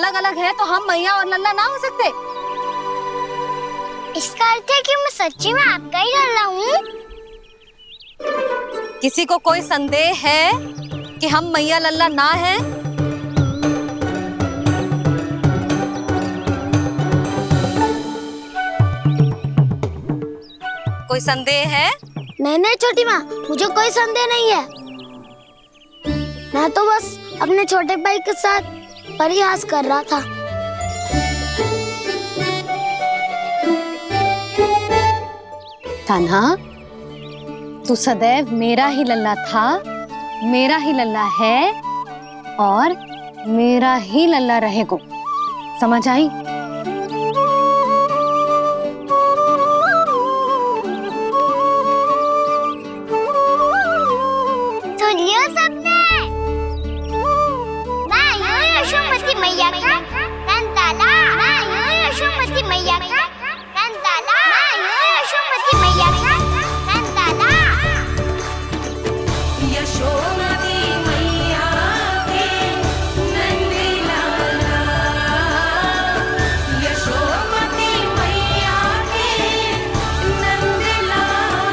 अलग अलग है तो हम मैया और लल्ला ना हो सकते? इसका अर्थ है कि मैं सच्ची में आपका ही लल्ला हूँ? किसी को कोई संदेह है कि हम मैया लल्ला ना हैं? कोई संदेह है? नहीं छोटी माँ, मुझे कोई संदेह नहीं है। मैं तो बस अपने छोटे भाई के साथ परिहास कर रहा था। कान्हा, तू सदैव मेरा ही लल्ला था, मेरा ही लल्ला है और मेरा ही लल्ला रहेगा। समझ आई? सुन लियो सबने, मैं हूँ यशोमती मैया का कंताला, मैं हूँ यशोमती मैया का कंताला, मैं हूँ यशोमती मैया का कंताला। यशोमती मैया के नंदी लाला, यशोमती मैया के नंदी लाला।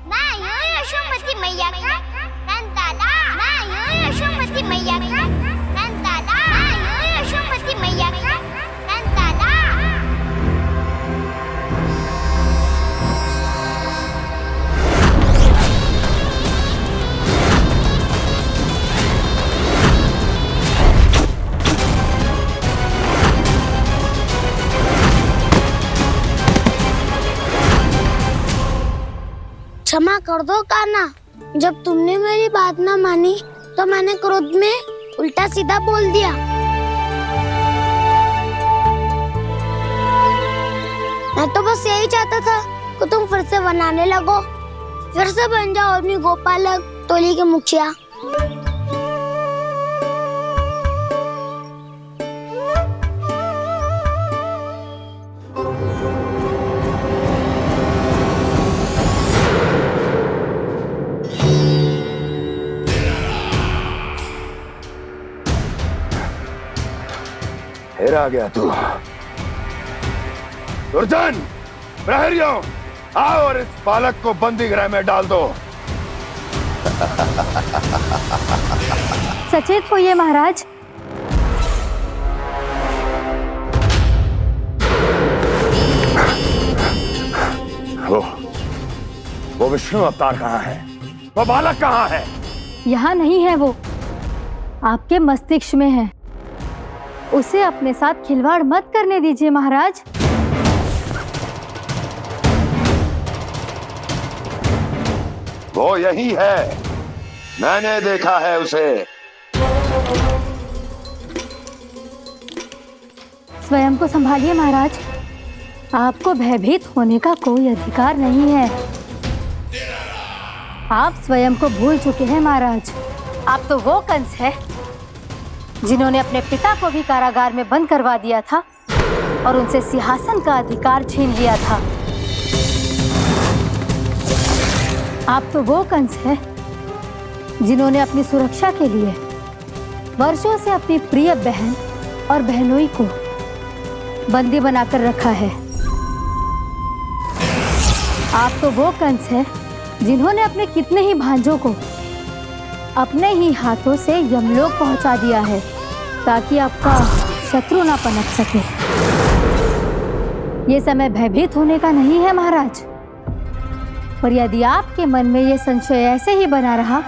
मैं हूँ यशोमती मैया का कंताला, मैं हूँ यशोमती मैया का कंताला, मैं हूँ यशोमती मैया का कंताला। क्षमा कर दो कान्हा, जब तुमने मेरी बात ना मानी तो मैंने क्रोध में उल्टा सीधा बोल दिया। मैं तो बस यही चाहता था कि तुम फिर से बनाने लगो, फिर से बन जाओ अपनी गोपालक टोली के मुखिया। फिर आ गया तू। दुर्जन, प्रहरियों, आओ और इस बालक को बंदी गृह में डाल दो। सचेत होइए महाराज। वो विष्णु अवतार कहाँ है? वो बालक कहाँ है? यहाँ नहीं है वो, आपके मस्तिष्क में है। उसे अपने साथ खिलवाड़ मत करने दीजिए महाराज। वो यही है, मैंने देखा है उसे। स्वयं को संभालिए महाराज, आपको भयभीत होने का कोई अधिकार नहीं है। आप स्वयं को भूल चुके हैं महाराज। आप तो वो कंस है जिन्होंने अपने पिता को भी कारागार में बंद करवा दिया था और उनसे सिंहासन का अधिकार छीन लिया था। आप तो वो कंस है जिन्होंने अपनी सुरक्षा के लिए वर्षों से अपनी प्रिय बहन और बहनोई को बंदी बनाकर रखा है। आप तो वो कंस है जिन्होंने अपने कितने ही भांजों को अपने ही हाथों से यमलोक पहुंचा दिया है ताकि आपका शत्रु ना पनप सके। ये समय भयभीत होने का नहीं है महाराज, पर यदि आपके मन में ये संशय ऐसे ही बना रहा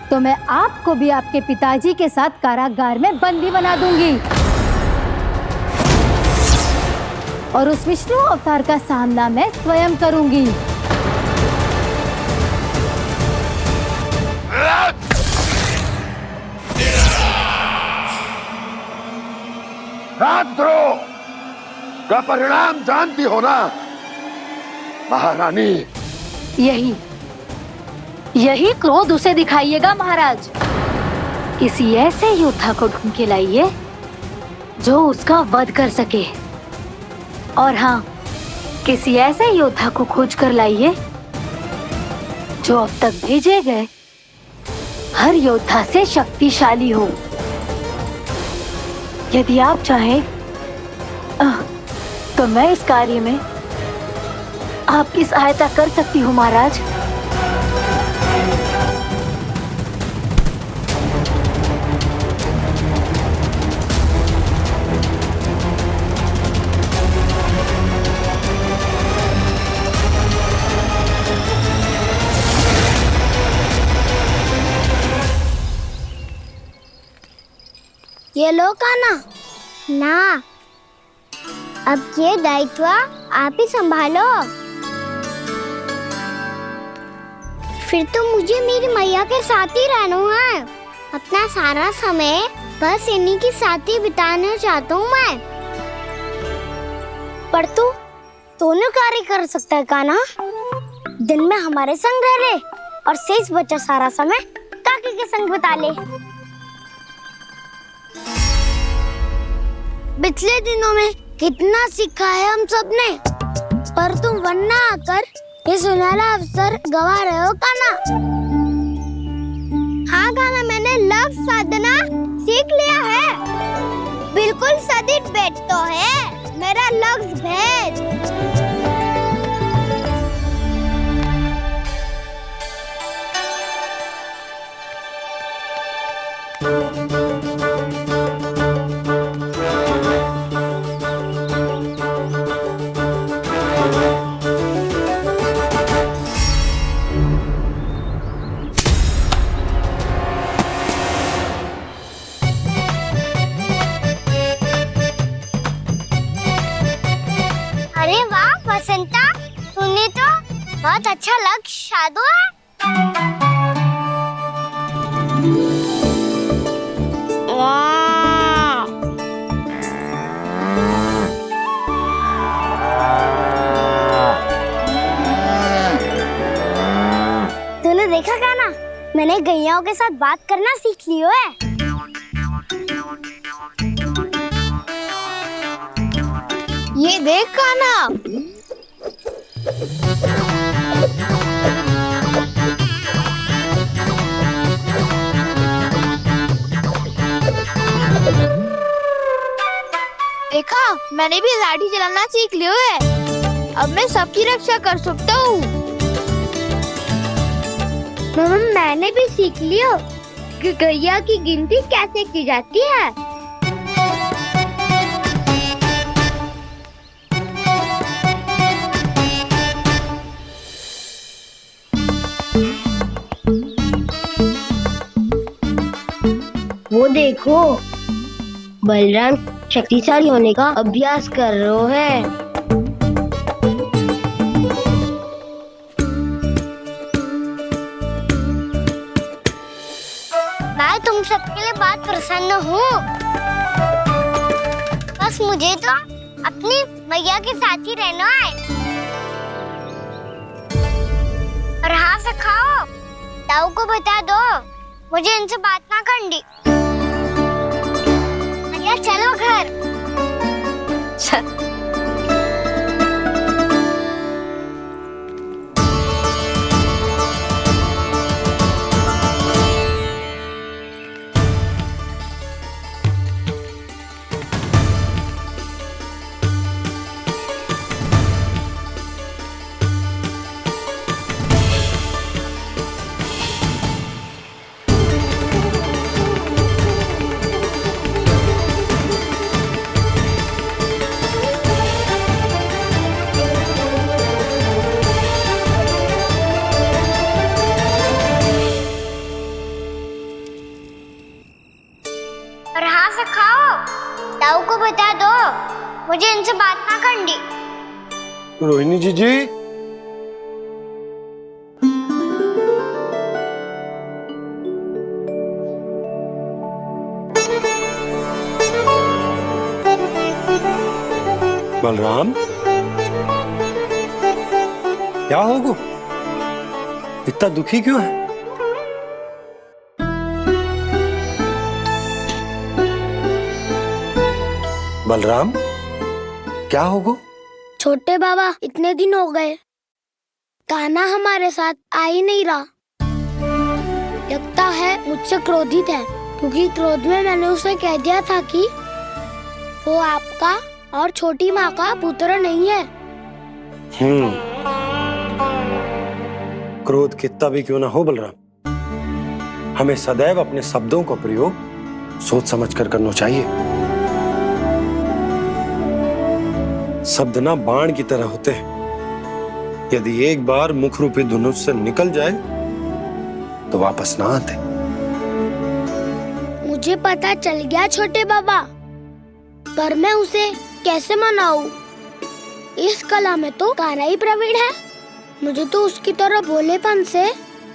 तो मैं आपको भी आपके पिताजी के साथ कारागार में बंदी बना दूंगी और उस विष्णु अवतार का सामना मैं स्वयं करूंगी। राजद्रोह का परिणाम जानती हो ना महारानी? यही क्रोध उसे दिखाइएगा महाराज। किसी ऐसे योद्धा को ढूंढ के लाइए जो उसका वध कर सके, और हाँ, किसी ऐसे योद्धा को खोज कर लाइए जो अब तक भेजे गए हर योद्धा से शक्तिशाली हो। यदि आप चाहें तो मैं इस कार्य में आपकी सहायता कर सकती हूँ महाराज। ये लो कान्हा। ना, अब ये दायित्व आप ही संभालो। फिर तो मुझे मेरी मैया के साथ ही रहना है। अपना सारा समय बस इन्हीं के साथ ही बिताना चाहता हूँ मैं। पर तू दोनों कार्य कर सकता है कान्हा। दिन में हमारे संग रह ले और शेष बचा सारा समय काकी के संग बिता ले। पिछले दिनों में कितना सीखा है हम सब ने, पर तुम वरना आकर ये सुनहरा अवसर गवा रहे हो कान्हा। हाँ कान्हा, मैंने लफ्ज साधना सीख लिया है। बिल्कुल सदित भेद तो है मेरा लफ्ज भेद। अरे वाह बसंता, तूने तो बहुत अच्छा लक्ष्य साधा है। वाह! तूने देखा कान्हा, मैंने गैयाओं के साथ बात करना सीख लियो है। ये देख कान्हा। देखा, मैंने भी लाठी चलाना सीख लिया है। अब मैं सबकी रक्षा कर सकता हूँ। मैंने भी सीख लियो कि गैया की गिनती कैसे की जाती है। वो देखो, बलराम शक्तिशाली होने का अभ्यास कर रहे हैं। मैं तुम सबके लिए बहुत प्रसन्न हूँ। बस मुझे तो अपनी मैया के साथ ही रहना है। और हाँ से खाओ, ताऊ को बता दो मुझे इनसे बात ना करनी। मैया चलो घर। और हाँ से खाओ, ताऊ को बता दो मुझे इनसे बात ना करनी। रोहिणी जी बलराम, क्या होगा? इतना दुखी क्यों है? बलराम, क्या होगा? छोटे बाबा, इतने दिन हो गए कान्हा हमारे साथ आ ही नहीं रहा। लगता है मुझसे क्रोधित है, क्योंकि क्रोध में मैंने उसे कह दिया था कि वो आपका और छोटी माँ का पुत्र नहीं है। क्रोध कितना भी क्यों ना हो बलराम, हमें सदैव अपने शब्दों का प्रयोग सोच समझकर करना चाहिए। शब्द ना बाण की तरह होते हैं, यदि एक बार मुख रूपी धनुष से निकल जाए तो वापस ना आते। मुझे पता चल गया छोटे बाबा, पर मैं उसे कैसे मनाऊं? इस कला में तो कान्हा ही प्रवीण है। मुझे तो उसकी तरह भोलेपन से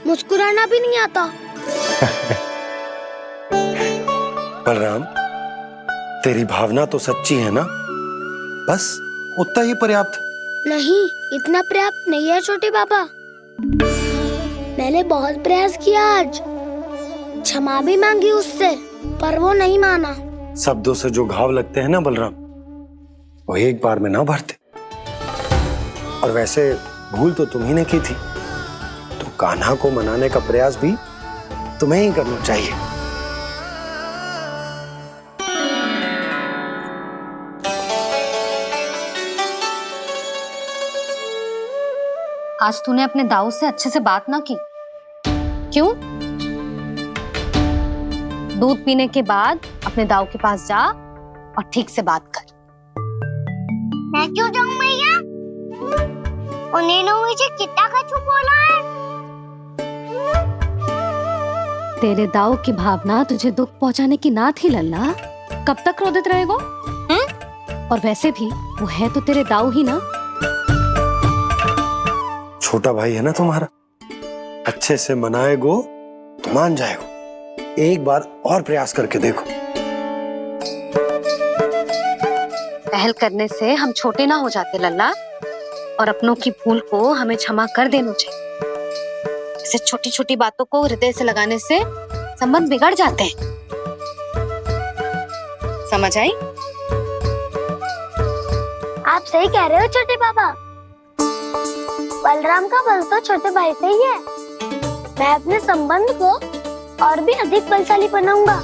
मुस्कुराना भी नहीं आता। बलराम, तेरी भावना तो सच्ची है ना, बस उतना ही पर्याप्त। नहीं, इतना पर्याप्त नहीं है छोटे बाबा। मैंने बहुत प्रयास किया आज, क्षमा भी मांगी उससे, पर वो नहीं माना। शब्दों से जो घाव लगते हैं ना बलराम, वो एक बार में ना भरते। और वैसे भूल तो तुम्ही ने की थी, तो कान्हा को मनाने का प्रयास भी तुम्हें ही करना चाहिए। आज तूने अपने दाऊ से अच्छे से बात ना की। क्यों? दूध पीने के बाद अपने दाऊ के पास जा और ठीक से बात कर। मैं क्यों जाऊं मैया? उन्होंने मुझे कितना कछु बोला है। तेरे दाऊ की भावना तुझे दुख पहुंचाने की ना थी लल्ला। कब तक क्रोधित रहेगो? और वैसे भी वो है तो तेरे दाऊ ही ना। छोटा भाई है ना तुम्हारा, अच्छे से मनाएगो तो मान जाएगो। एक बार और प्रयास करके देखो। पहल करने से हम छोटे ना हो जाते लल्ला, और अपनों की भूल को हमें क्षमा कर देना चाहिए। ऐसे छोटी छोटी बातों को हृदय से लगाने से संबंध बिगड़ जाते हैं। समझ आई? आप सही कह रहे हो छोटे बाबा। बलराम का बल तो छोटे भाई से ही है। मैं अपने संबंध को और भी अधिक बलशाली बनाऊंगा।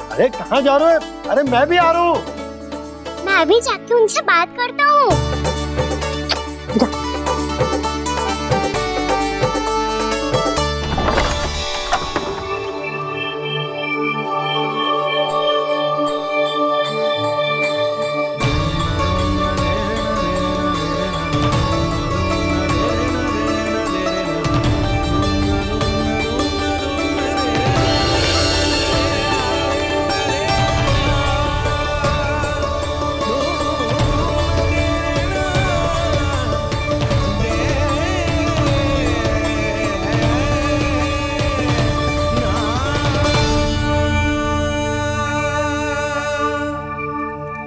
अरे कहाँ जा रहे हो? अरे मैं भी आ रहा हूँ। मैं अभी जाके उनसे बात करता हूँ।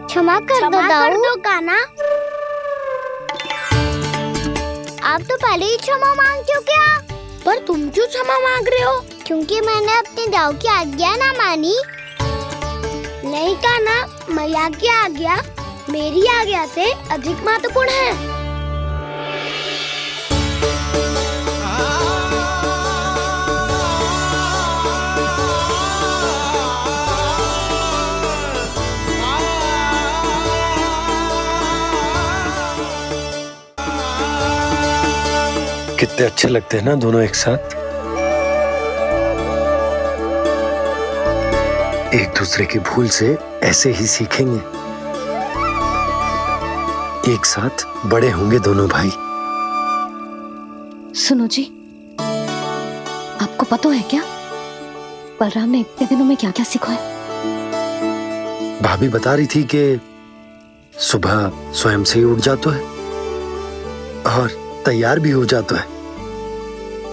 क्षमा कर दो कान्हा। आप तो पहले ही क्षमा मांगते हो क्या? पर तुम क्यों क्षमा मांग रहे हो? क्योंकि मैंने अपने दाऊ की आज्ञा ना मानी। नहीं कान्हा, मैया की आज्ञा मेरी आज्ञा से अधिक महत्वपूर्ण है। कितने अच्छे लगते हैं ना दोनों एक साथ। एक दूसरे की भूल से ऐसे ही सीखेंगे। एक साथ बड़े होंगे दोनों भाई। सुनो जी, आपको पता है क्या बलराम ने इतने दिनों में क्या क्या सीखा है? भाभी बता रही थी कि सुबह स्वयं से ही उठ जाता है और तैयार भी हो जाता है।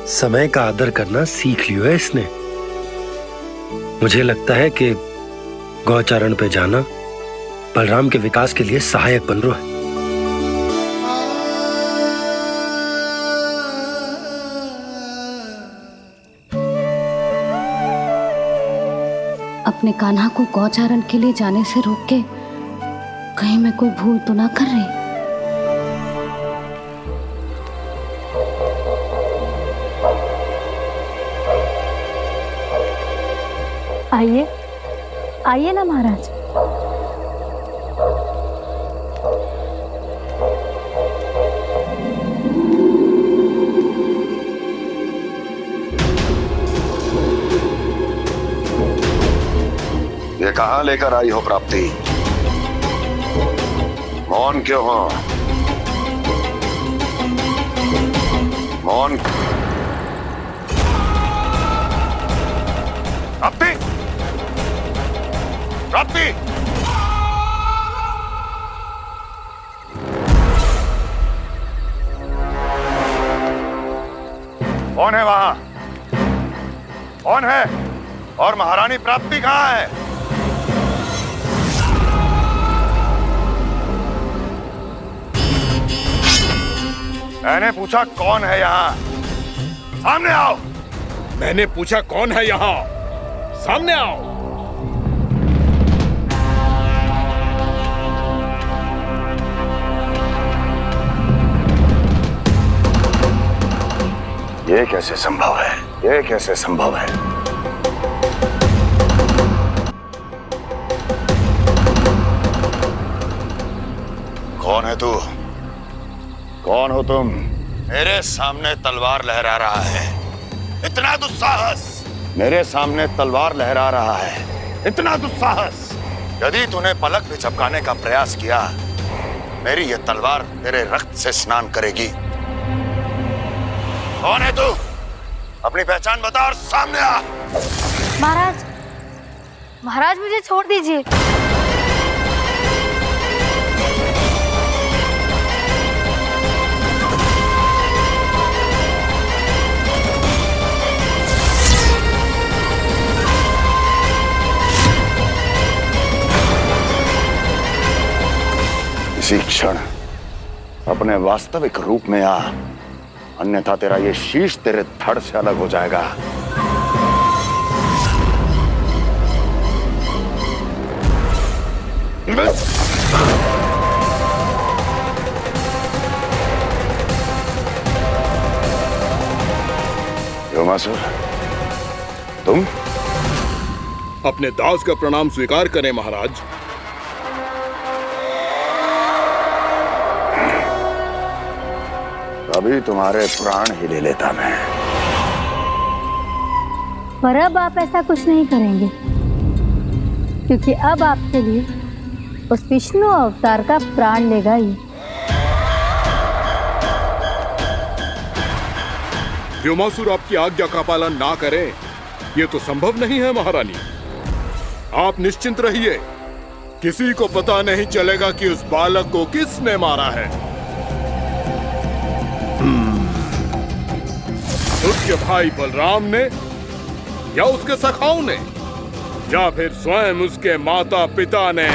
समय का आदर करना सीख लियो है इसने। मुझे लगता है कि गौचारण पे जाना बलराम के विकास के लिए सहायक बन रहा है। अपने कान्हा को गौचारण के लिए जाने से रोक के कहीं मैं कोई भूल तो ना कर रही? आइए आइए ना महाराज। ये कहाँ लेकर आई हो प्राप्ति? मौन क्यों हो? मौन। प्राप्ति, प्राप्ति, कौन है वहां? कौन है? और महारानी प्राप्ति कहाँ है? मैंने पूछा कौन है यहाँ? सामने आओ। मैंने पूछा कौन है यहाँ? सामने आओ। ये कैसे संभव है? ये कैसे संभव है? कौन है तू? कौन हो तुम? मेरे सामने तलवार लहरा रहा है। इतना दुस्साहस! मेरे सामने तलवार लहरा रहा है। इतना दुस्साहस! यदि तूने पलक भी झपकाने का प्रयास किया, मेरी ये तलवार तेरे रक्त से स्नान करेगी। कौन है तू? अपनी पहचान बता और सामने आ। महाराज, महाराज मुझे छोड़ दीजिए। इसी क्षण अपने वास्तविक रूप में आ, अन्यथा तेरा ये शीश तेरे धड़ से अलग हो जाएगा। योमासुर, तुम? अपने दास का प्रणाम स्वीकार करें महाराज। अभी तुम्हारे प्राण ही ले लेता मैं। पर अब आप ऐसा कुछ नहीं करेंगे, क्योंकि अब आपके लिए उस विष्णु अवतार का प्राण लेगा ही। व्योमासुर आपकी आज्ञा का पालन ना करे, ये तो संभव नहीं है महारानी। आप निश्चिंत रहिए, किसी को पता नहीं चलेगा कि उस बालक को किसने मारा है। उसके भाई बलराम ने, या उसके सखाओं ने, या फिर स्वयं उसके माता पिता ने।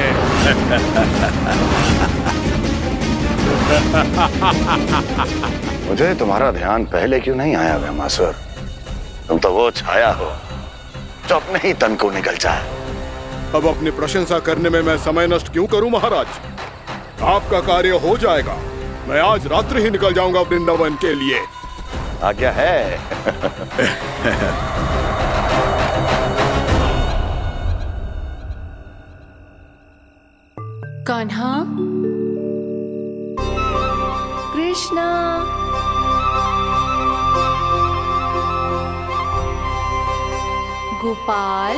मुझे तुम्हारा ध्यान पहले क्यों नहीं आया व्योमासुर? तुम तो वो छाया हो जो अपने ही तन को निगल जाए। अब अपनी प्रशंसा करने में मैं समय नष्ट क्यों करूं महाराज? आपका कार्य हो जाएगा। मैं आज रात्रि ही निकल जाऊंगा वृंदावन के लिए। आज्ञा है। कान्हा, कृष्णा, गोपाल।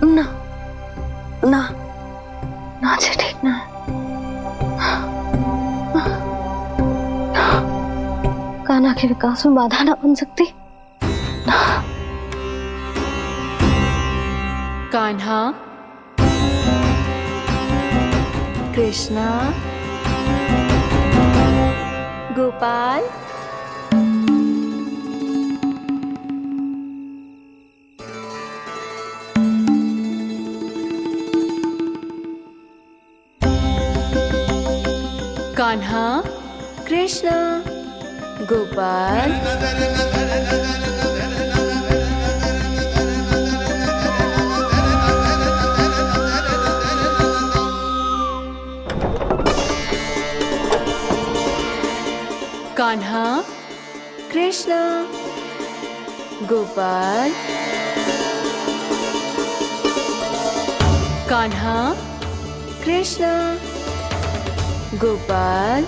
ना ना ना जी, ठीक ना। कान्हा के विकास में बाधा ना बन सकती। कान्हा, कृष्णा, गोपाल। कान्हा, कृष्णा, गोपाल। कान्हा, कृष्णा, गोपाल, कान्हा, कृष्णा, गोपाल,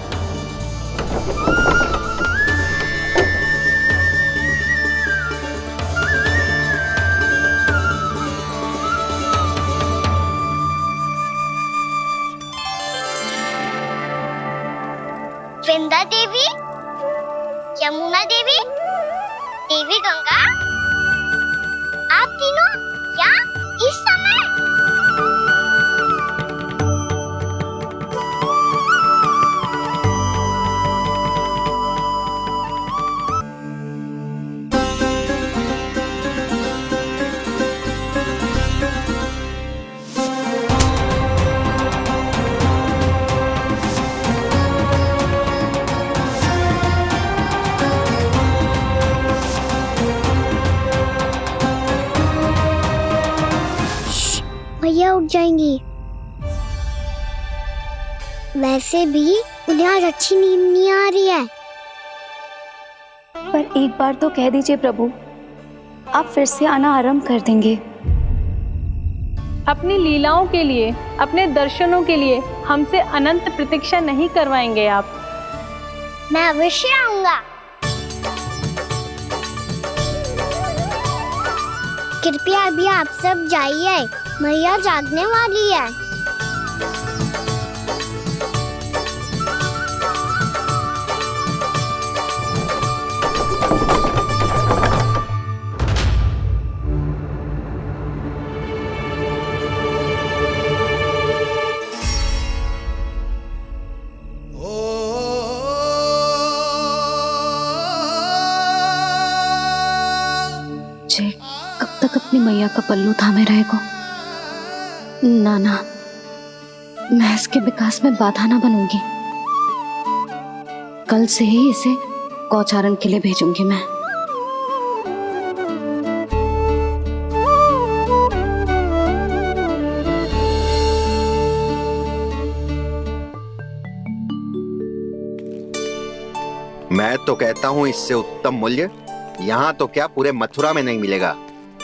वृंदा देवी, यमुना देवी, देवी गंगा, आप तीनों क्या इस समय? भैया उठ जाएंगी। वैसे भी उन्हें आज अच्छी नींद नहीं आ रही है। पर एक बार तो कह दीजिए प्रभु, आप फिर से आना आरंभ कर देंगे। अपनी लीलाओं के लिए, अपने दर्शनों के लिए हमसे अनंत प्रतीक्षा नहीं करवाएंगे आप? मैं अवश्य आऊंगा। कृपया अभी आप सब जाइए, मैया जागने वाली है। जे कब तक अपनी मैया का पल्लू थामे रहेगा? ना ना, मैं इसके विकास में बाधा ना बनूंगी। कल से ही इसे गौचारण के लिए भेजूंगी मैं। मैं तो कहता हूँ इससे उत्तम मूल्य यहाँ तो क्या पूरे मथुरा में नहीं मिलेगा।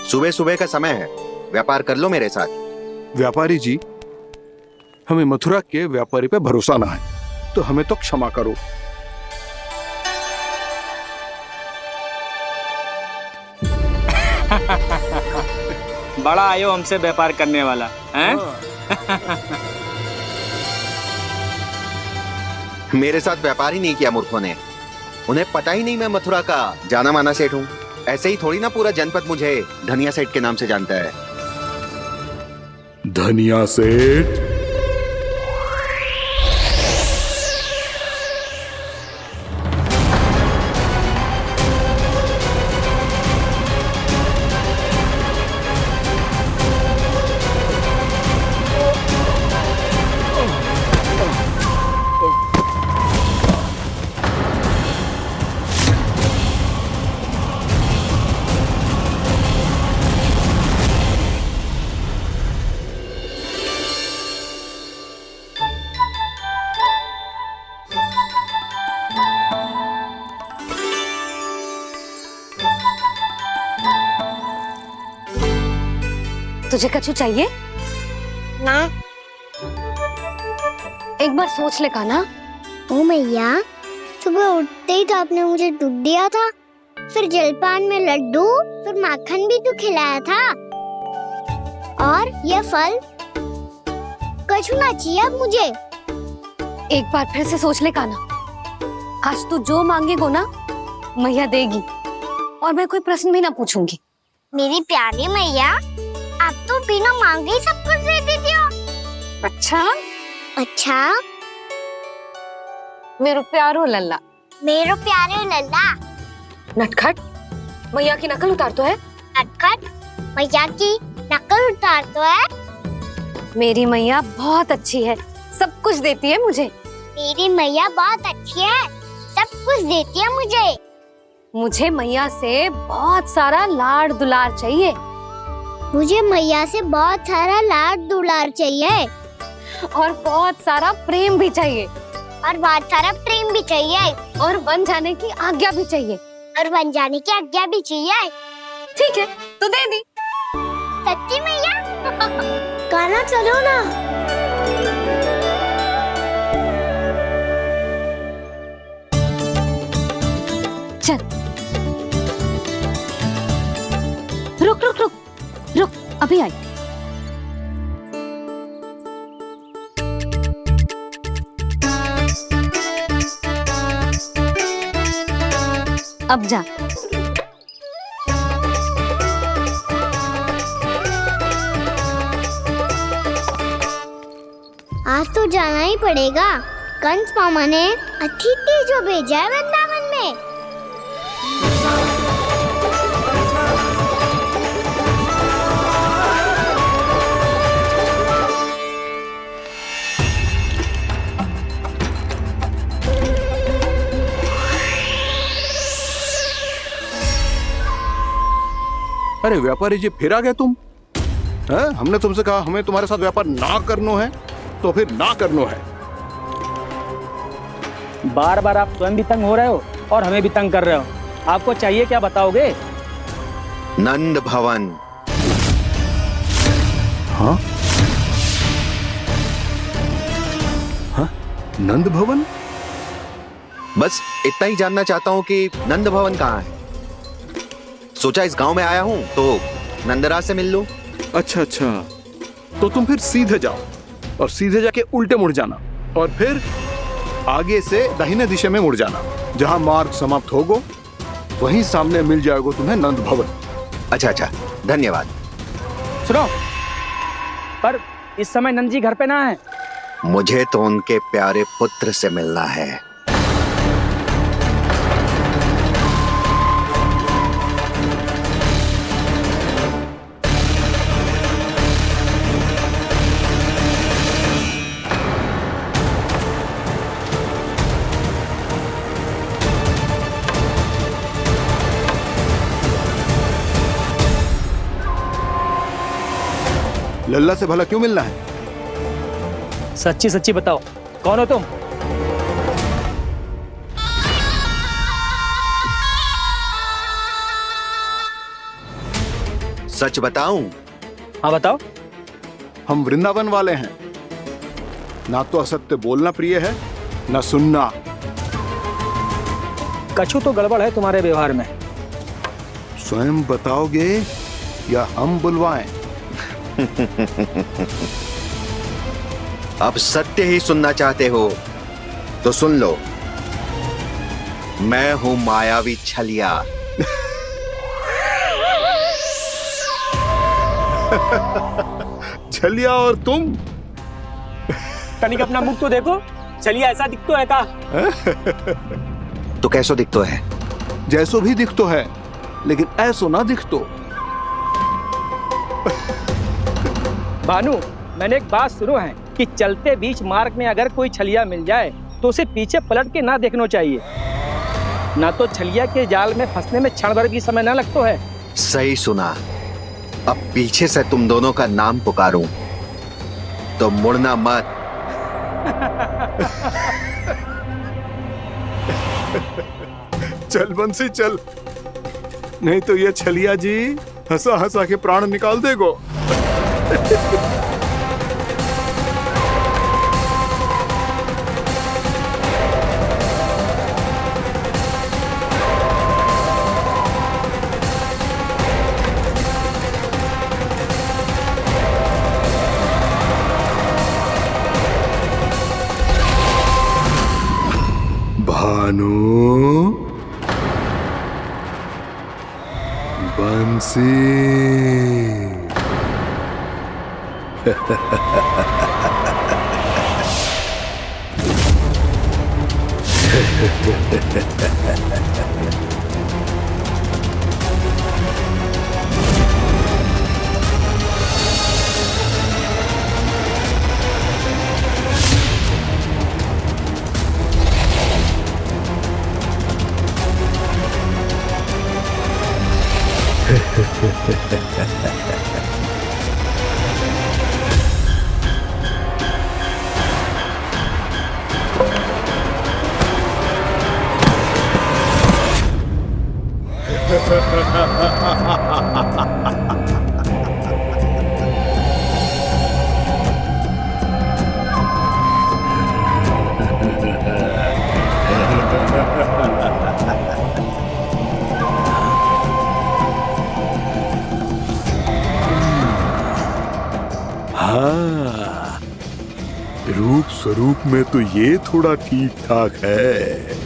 सुबह सुबह का समय है, व्यापार कर लो मेरे साथ। व्यापारी जी, हमें मथुरा के व्यापारी पे भरोसा ना है, तो हमें तो क्षमा करो। बड़ा आयो हमसे व्यापार करने वाला हैं? मेरे साथ व्यापार ही नहीं किया मूर्खों ने। उन्हें पता ही नहीं मैं मथुरा का जाना माना सेठ हूँ। ऐसे ही थोड़ी ना पूरा जनपद मुझे धनिया सेठ के नाम से जानता है। धनिया सेठ? तुझे कछु चाहिए? ना। एक बार सोच ले कान्हा। ओ मैया, सुबह उठते ही तो आपने मुझे दूध दिया था, फिर जलपान में लड्डू, फिर माखन भी तो खिलाया था, और ये फल। कछु ना चाहिए अब मुझे। एक बार फिर से सोच ले कान्हा। आज तू जो मांगेगो ना, मैया देगी, और मैं कोई प्रश्न भी ना पूछूंगी। मेरी प्यारी मैया, आप तो बिना मांगे ही सब कुछ दे देती हो। अच्छा? अच्छा? मेरो प्यारो लल्ला। मेरो प्यारे लल्ला। नटखट, मैया की नकल उतार तो है। नटखट, मैया की नकल उतार तो है। मेरी मैया बहुत अच्छी है, सब कुछ देती है मुझे। मेरी मैया बहुत अच्छी है, सब कुछ देती है मुझे। मुझे मैया से बहुत सारा लाड़ दुलार चाहिए। मुझे मैया से बहुत सारा लाड़ दुलार चाहिए, और बहुत सारा प्रेम भी चाहिए, और बहुत सारा प्रेम भी चाहिए, और बन जाने की आज्ञा भी चाहिए, और बन जाने की आज्ञा भी चाहिए। ठीक है तो दे दी। सच्ची मैया? गाना चलो ना। चल रुक रुक रुक रुक, अभी आई। अब जा। आज तो जाना ही पड़ेगा। कंस मामा ने अतिथि जो भेजा है वृंदावन में। अरे व्यापारी जी, फिर आ गए तुम? हैं? हमने तुमसे कहा हमें तुम्हारे साथ व्यापार ना करनो है, तो फिर ना करनो है। बार बार आप स्वयं भी तंग हो रहे हो और हमें भी तंग कर रहे हो। आपको चाहिए क्या बताओगे? नंद भवन। हाँ? हाँ? नंद भवन? बस इतना ही जानना चाहता हूँ कि नंद भवन कहाँ है। सोचा इस गांव में आया हूँ तो नंदराज से मिल लूं। अच्छा अच्छा, तो तुम फिर सीधे जाओ और सीधे जाके उल्टे मुड़ जाना और फिर आगे से दाहिने दिशा में मुड़ जाना। जहाँ मार्ग समाप्त होगो वहीं सामने मिल जाएगा तुम्हें नंद भवन। अच्छा अच्छा, धन्यवाद। सुनो, पर इस समय नंद जी घर पे ना है। मुझे तो उनके प्यारे पुत्र से मिलना है। लल्ला से भला क्यों मिलना है? सच्ची सच्ची बताओ, कौन हो तुम? सच बताऊं? हाँ बताओ। हम वृंदावन वाले हैं। ना तो असत्य बोलना प्रिय है, ना सुनना। कछु तो गड़बड़ है तुम्हारे व्यवहार में। स्वयं बताओगे या हम बुलवाएं? अब सत्य ही सुनना चाहते हो तो सुन लो। मैं हूं मायावी छलिया। छलिया और तुम? तनिक अपना मुख तो देखो, छलिया ऐसा दिखतो है का? तो कैसो दिखतो है? जैसो भी दिखतो है, लेकिन ऐसो ना दिखतो। भानु, मैंने एक बात सुनो है कि चलते बीच मार्ग में अगर कोई छलिया मिल जाए तो उसे पीछे पलट के ना देखना चाहिए। ना तो छलिया के जाल में फंसने में क्षण भर भी समय ना लगतो है। सही सुना। अब पीछे से तुम दोनों का नाम पुकारूं तो मुड़ना मत। चल बंसी चल, नहीं तो ये छलिया जी हंसा हंसा के प्राण निकाल देगो। भानु, बंसी। हाँ, रूप स्वरूप में तो ये थोड़ा ठीक ठाक है।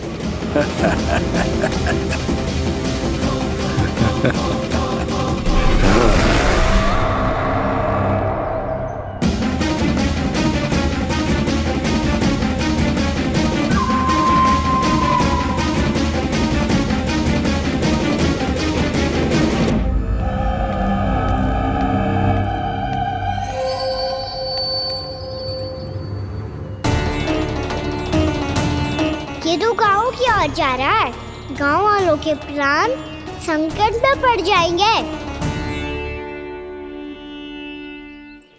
ये तो गाँव की ओर जा रहा है। गाँव वालों के प्राण संकट में पड़ जाएंगे।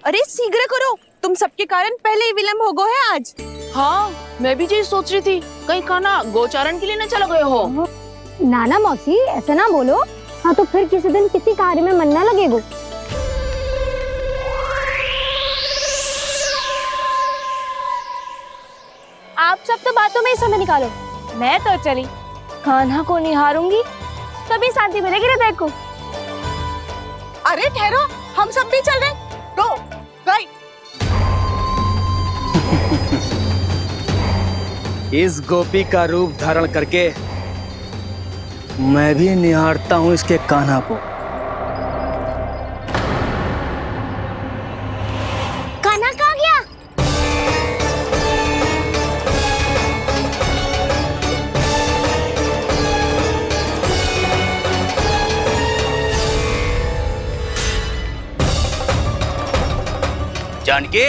अरे शीघ्र करो, तुम सबके कारण पहले ही विलम्ब हो गए है आज। हाँ, मैं भी यही सोच रही थी, कहीं खाना गोचारण के लिए न चले गए हो। नाना मौसी ऐसे ना बोलो। हाँ तो फिर किसी दिन किसी कार्य में मन ना लगेगा। आप सब तो बातों में ही समय निकालो। मैं तो चली कान्हा को निहारूंगी, तभी शांति मिलेगी हृदय को। अरे ठहरो, हम सब भी चल रहे। रो, गई। इस गोपी का रूप धारण करके मैं भी निहारता हूँ इसके कान्हा को। कान्हा कहाँ गया? जानकी,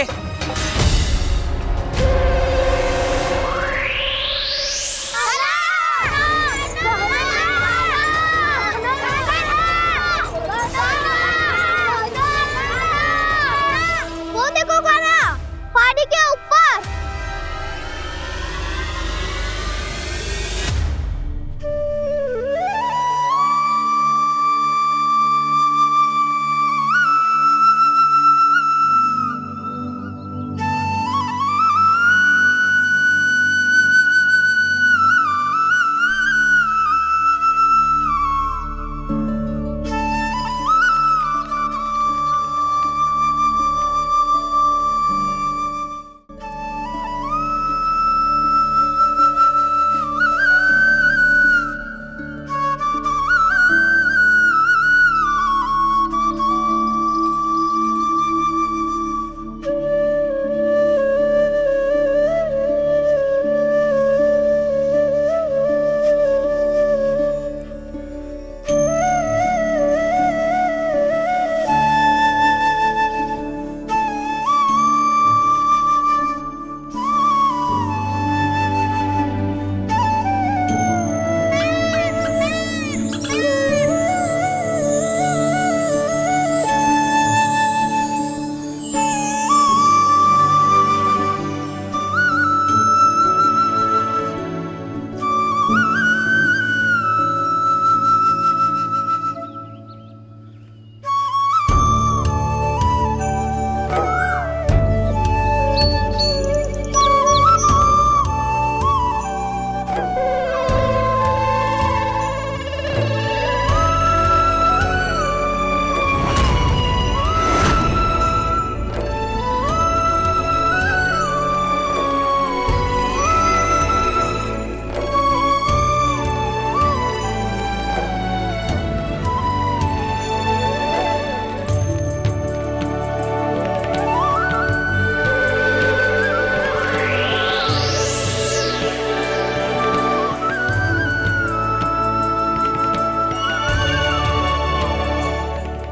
वो देखो कान्हा, पहाड़ी के ऊपर।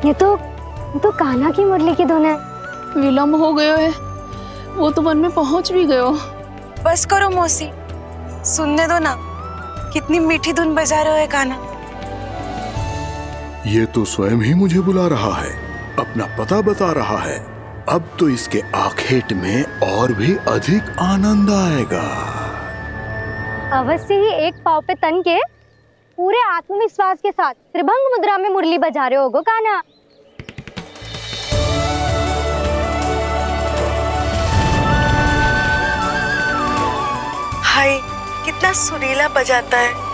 ये तो कान्हा की मुरली की धुन है। विलम्ब हो गयो है, वो तो वन में पहुंच भी गयो। बस करो मौसी, सुनने दो ना, कितनी मीठी धुन बजा रहे हो कान्हा। ये तो स्वयं ही मुझे बुला रहा है, अपना पता बता रहा है। अब तो इसके आखेट में और भी अधिक आनंद आएगा। अवश्य ही एक पाव पे तन के पूरे आत्मविश्वास के साथ त्रिभंग मुद्रा में मुरली बजा रहे होगो कान्हा। हाय, कितना सुरीला बजाता है।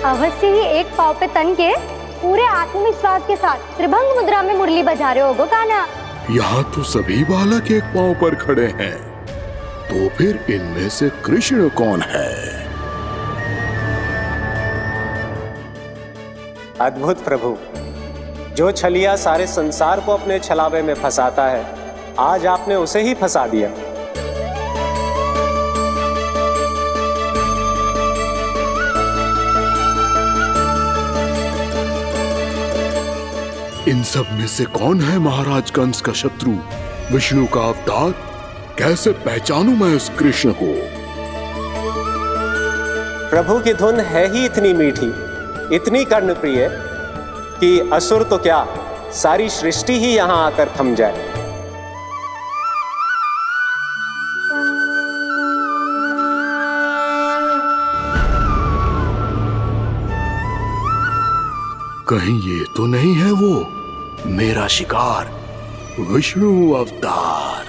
अवश्य ही एक पाव पे तन के पूरे आत्मविश्वास के साथ त्रिभंग मुद्रा में मुरली बजा रहे होगो कान्हा। यहाँ तो सभी बालक एक पांव पर खड़े हैं, तो फिर इनमें से कृष्ण कौन है? अद्भुत प्रभु, जो छलिया सारे संसार को अपने छलावे में फंसाता है, आज आपने उसे ही फंसा दिया। इन सब में से कौन है महाराज कंस का शत्रु, विष्णु का अवतार? कैसे पहचानूं मैं उस कृष्ण को? प्रभु की धुन है ही इतनी मीठी, इतनी कर्णप्रिय कि असुर तो क्या, सारी सृष्टि ही यहां आकर थम जाए। कहीं ये तो नहीं है वो मेरा शिकार, विष्णु अवतार?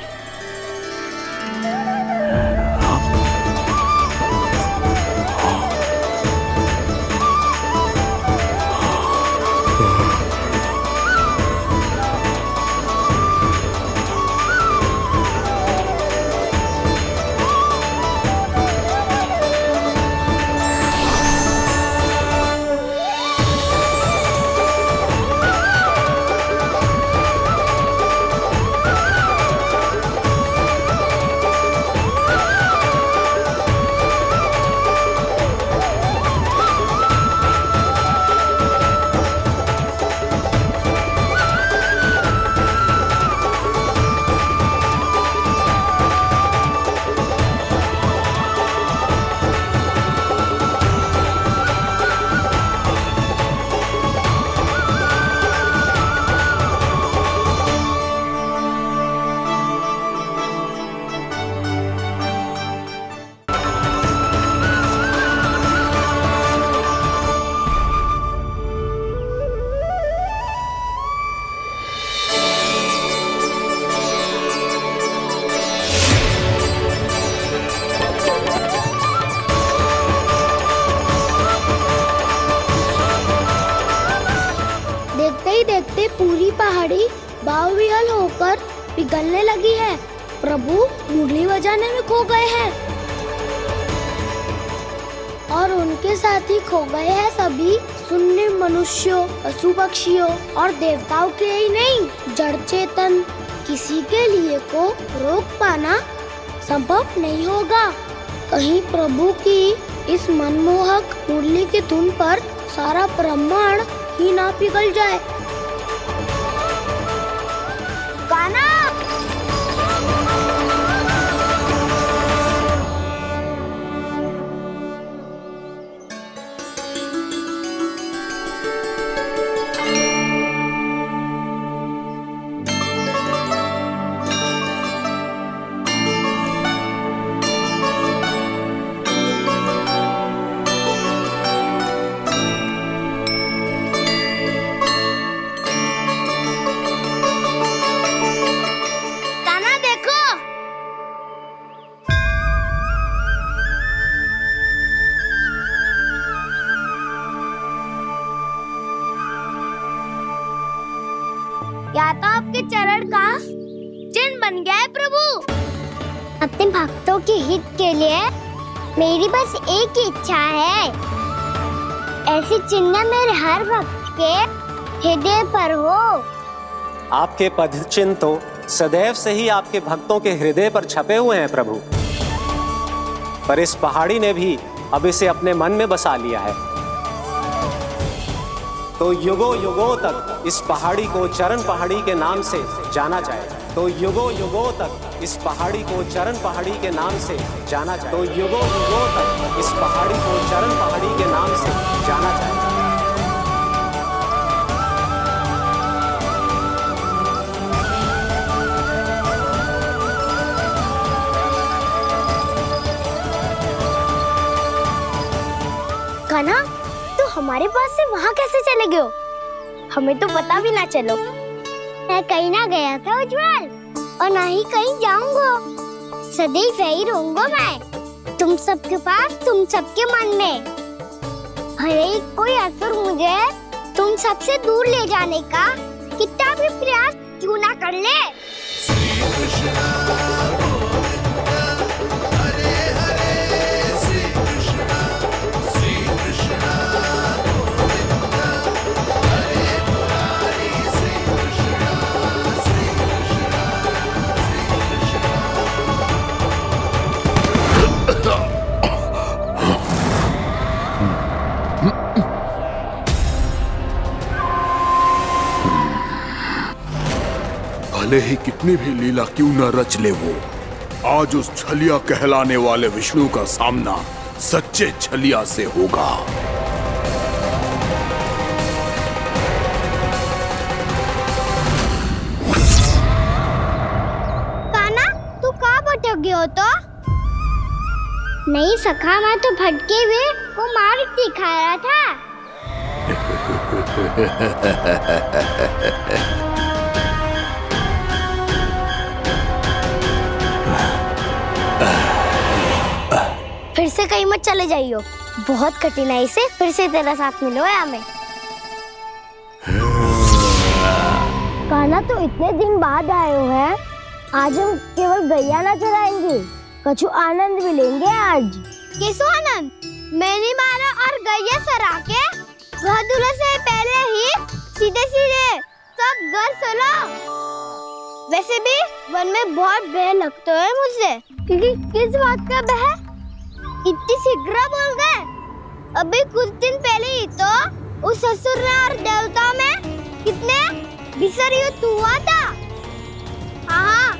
निकलने लगी है। प्रभु मुरली बजाने में खो गए हैं और उनके साथ ही खो गए हैं सभी सुनने मनुष्यों, पशु पक्षियों और देवताओं के ही नहीं, जड़ चेतन किसी के लिए को रोक पाना संभव नहीं होगा। कहीं प्रभु की इस मनमोहक मुरली की धुन पर सारा ब्रह्मांड ही ना पिघल जाए। गाना या तो आपके चरण का चिन्ह बन गया है प्रभु। अपने भक्तों के हित के लिए मेरी बस एक ही इच्छा है, ऐसी चिन्ह मेरे हर भक्त के हृदय पर हो। आपके पद चिन्ह तो सदैव से ही आपके भक्तों के हृदय पर छपे हुए हैं प्रभु, पर इस पहाड़ी ने भी अब इसे अपने मन में बसा लिया है। तो युगों युगों तक इस पहाड़ी को चरण पहाड़ी के नाम से जाना जाएगा। तो युगों युगों तक इस पहाड़ी को चरण पहाड़ी के नाम से जाना जाएगा। तो युगों युगों तक इस पहाड़ी को चरण पहाड़ी के नाम से जाना जाएगा। कान्हा, तो हमारे पास से वहाँ कैसे चले गए हो? हमें तो पता भी ना चलो। मैं कहीं ना गया था उज्जवल, और ना ही कहीं जाऊंगा। सदैव यही रहूंगा मैं, तुम सबके पास, तुम सबके मन में। भले ही कोई असुर मुझे तुम सबसे दूर ले जाने का कितना भी प्रयास क्यों ना कर ले। भले ही कितनी भी लीला क्यों न रच ले वो, आज उस छलिया कहलाने वाले विष्णु का सामना सच्चे छलिया से होगा। कान्हा, तू कहाँ भटक गए हो? तो नहीं सखा, मैं तो भटके हुए वो मार्ग दिखा रहा था। फिर से कहीं मत चले जाइयो, बहुत कठिनाई से फिर से तेरा साथ मिलो है हमें। कान्हा, तो इतने दिन बाद आए हो हैं, आज हम केवल गैया ना चराएंगे, कछु आनंद भी लेंगे आज। कैसो आनंद? मैंने मारा और गैया चरा के घर दूल्हे से पहले ही सीधे सीधे सब घर चलो। वैसे भी वन में बहुत भय लगता है मुझसे, क्योंकि किस बात का भय? इतनी शीघ्र बोल गए। अभी कुछ दिन पहले ही तो उस असुर और देवता में कितने भीषण युद्ध हुआ था। हाँ,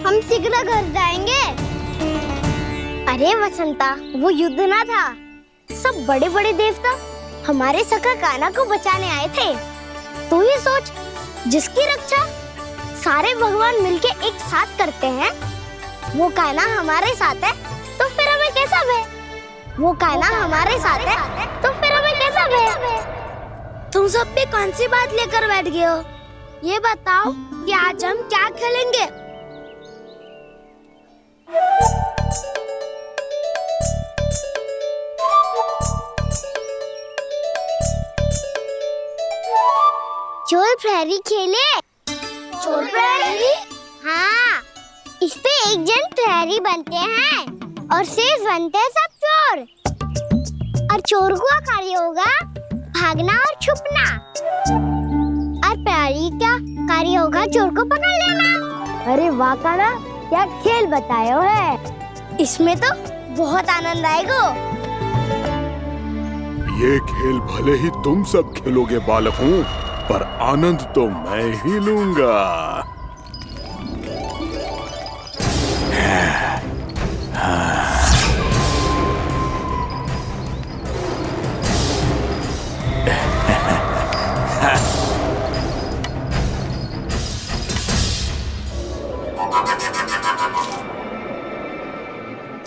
हम शीघ्र घर जाएंगे। अरे वसंता, वो युद्ध ना था, सब बड़े बड़े देवता हमारे सखा कान्हा को बचाने आए थे। तू ये सोच, जिसकी रक्षा सारे भगवान मिलके एक साथ करते हैं, वो कान्हा हमारे साथ है, तो फिर हमें कैसा भय? वो कान्हा हमारे साथ है, तो फिर हमें कैसा भय? तुम सब भी कौन सी बात लेकर बैठ गए हो? ये बताओ कि आज हम क्या खेलेंगे? चोर प्रहरी खेले? चोर प्रहरी? हाँ, इस पे एक जन प्रहरी बनते हैं और शेष बनते हैं सब चोर। और चोर का कार्य होगा भागना और छुपना, और प्रहरी का कार्य होगा चोर को पकड़ लेना। अरे वाह काना, क्या खेल बतायो है। इसमें तो बहुत आनंद आएगा। ये खेल भले ही तुम सब खेलोगे बालकों, पर आनंद तो मैं ही लूंगा।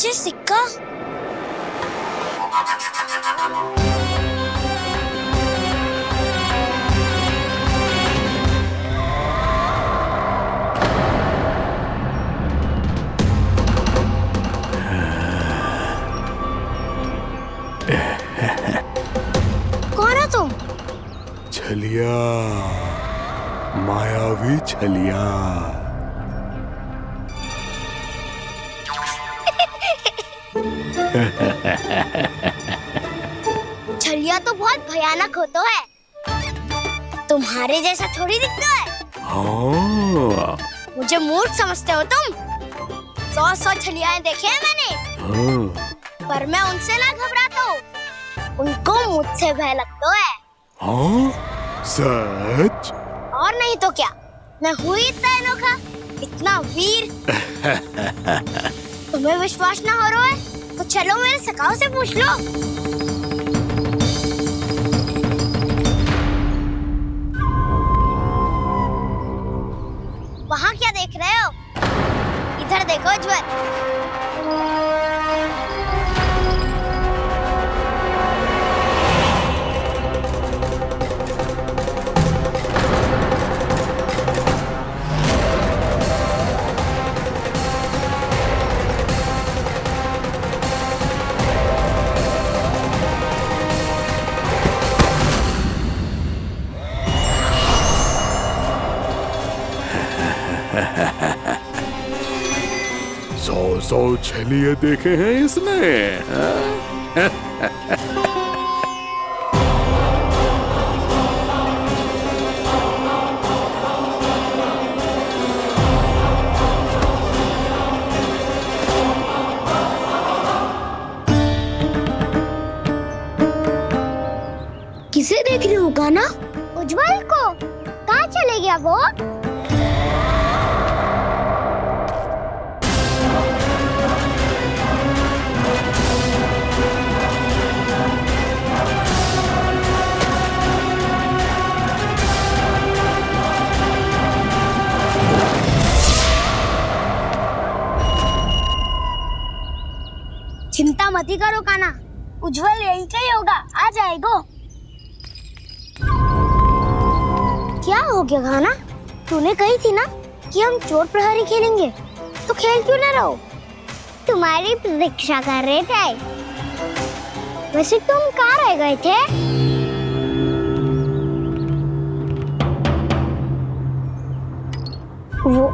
ये सिक्का कौन है तुम? छलिया, मायावी छलिया। छलिया तो बहुत भयानक होता है, तुम्हारे जैसा थोड़ी दिखता है। हाँ। मुझे मूर्ख समझते हो तुम? 100 छलियाएं देखे हैं मैंने, हाँ। पर मैं उनसे ना घबराता हूँ, उनको मुझसे भय लगता है। हाँ? सच? और नहीं तो क्या, मैं हूँ इतना अनोखा, इतना वीर। तुम्हें विश्वास ना हो रहा है तो चलो मेरे सखाओं से पूछ लो। वहाँ क्या देख रहे हो? इधर देखो उज्जवल। सौ छलिए देखे हैं इसने। किसे देख रही हो काना? उज्जवल को। कहाँ चले गया वो? चिंता मत करो काना, उज्जवल यही का ही होगा, आ जाएगा। क्या हो गया काना? तूने कही थी ना कि हम चोर प्रहरी खेलेंगे, तो खेल क्यों ना रहो? तुम्हारी प्रतीक्षा कर रहे थे। वैसे तुम कहाँ रह गए थे? वो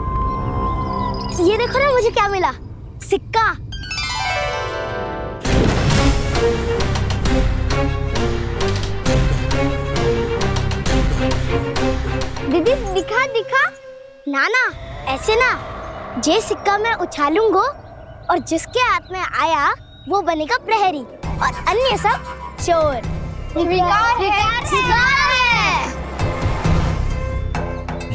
ये देखो ना, मुझे क्या मिला? सिक्का। दीदी दिखा दिखा। ना ना, ऐसे ना, ये सिक्का मैं उछालूंगा और जिसके हाथ में आया वो बनेगा प्रहरी और अन्य सब चोर। शिकार है।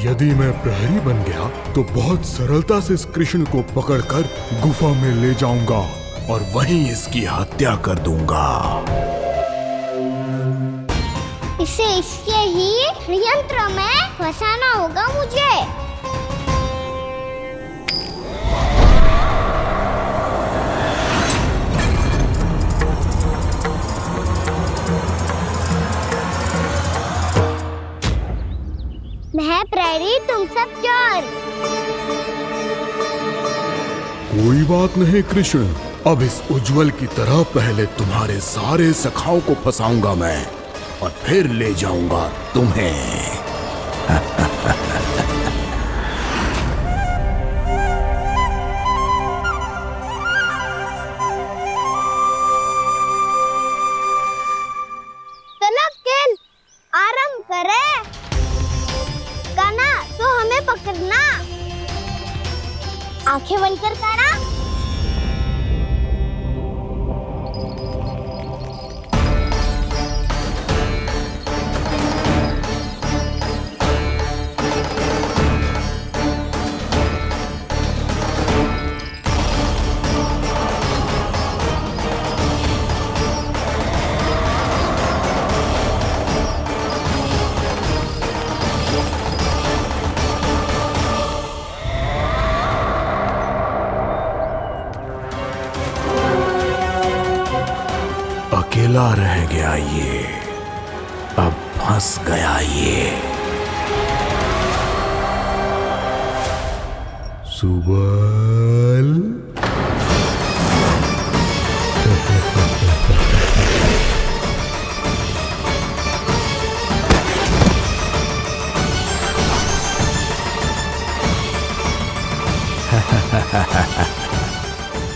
यदि मैं प्रहरी बन गया तो बहुत सरलता से इस कृष्ण को पकड़कर गुफा में ले जाऊंगा और वहीं इसकी हत्या कर दूंगा। इसे इसके ही यंत्र में फंसाना होगा मुझे। मैं प्रहरी, तुम सब चोर। कोई बात नहीं कृष्ण, अब इस उज्जवल की तरह पहले तुम्हारे सारे सखाओं को फंसाऊंगा मैं और फिर ले जाऊंगा तुम्हें। अकेला रह गया ये, अब फंस गया ये। सुबल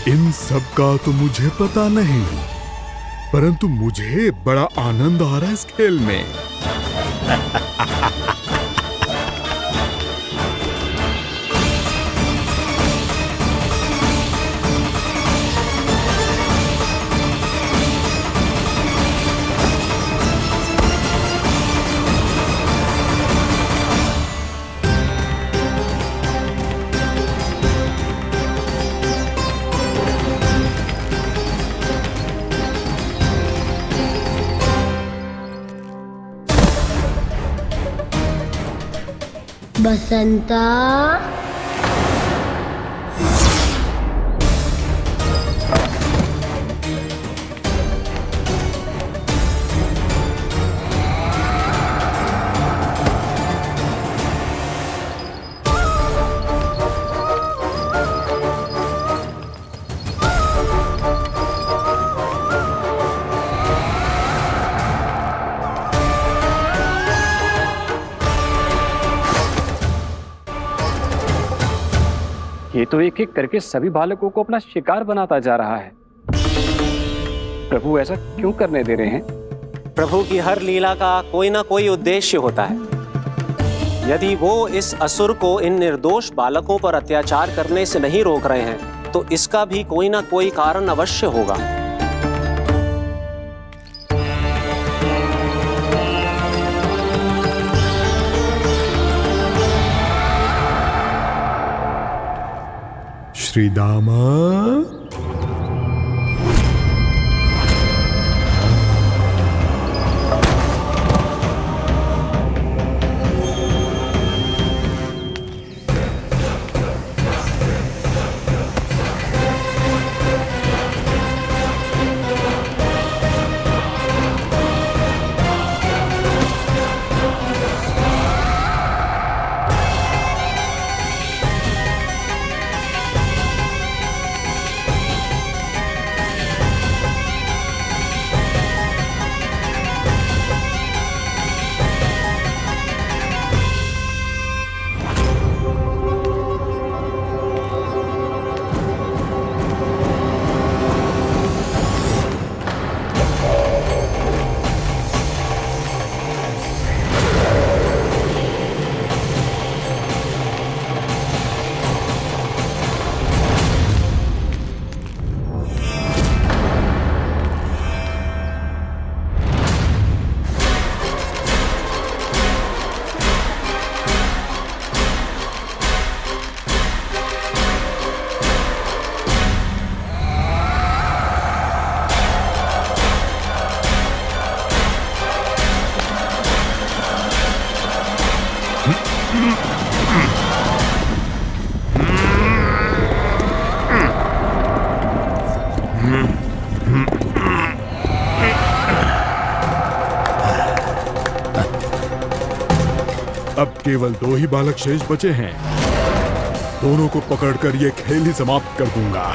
इन सब का तो मुझे पता नहीं, परंतु मुझे बड़ा आनंद आ रहा है इस खेल में। बसंता, ये तो एक एक करके सभी बालकों को अपना शिकार बनाता जा रहा है। प्रभु ऐसा क्यों करने दे रहे हैं? प्रभु की हर लीला का कोई ना कोई उद्देश्य होता है। यदि वो इस असुर को इन निर्दोष बालकों पर अत्याचार करने से नहीं रोक रहे हैं, तो इसका भी कोई ना कोई कारण अवश्य होगा। श्री दामा, अब केवल 2 ही बालक शेष बचे हैं। दोनों को पकड़कर ये खेल ही समाप्त कर दूंगा।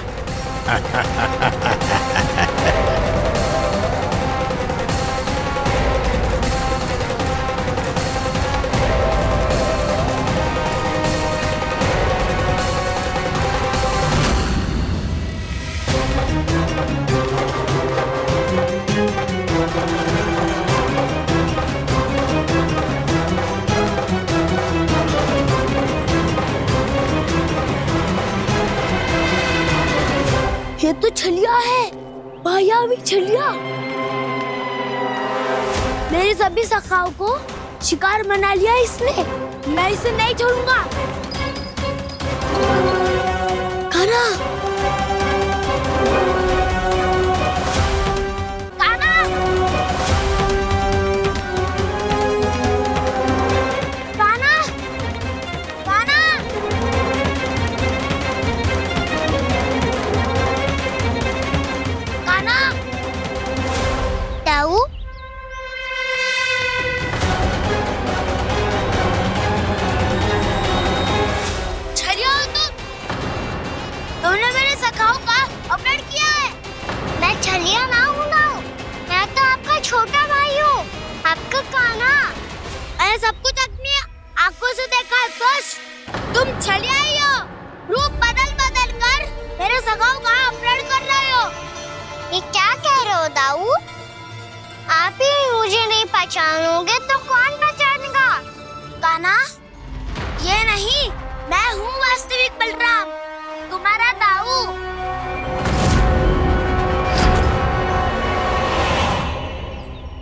ये तो छलिया है, मायावी छलिया। मेरे सभी सखाओं को शिकार बना लिया इसने। मैं इसे नहीं छोड़ूंगा। काना, काना, काना, काना। काना, छलिया ना हूँ ना, मैं तो आपका छोटा भाई हूँ, आपका कान्हा। मैंने सब कुछ अपनी आंखों से देखा है। बस तुम छलिया ही हो, रूप बदल बदल कर मेरे सगाओं का अपहरण कर रहे हो। ये क्या कह रहे हो दाऊ? आप ही मुझे नहीं पहचानोगे तो कौन पहचानेगा? कान्हा, ये नहीं, मैं हूँ वास्तविक बलराम, तुम्हारा दाऊ।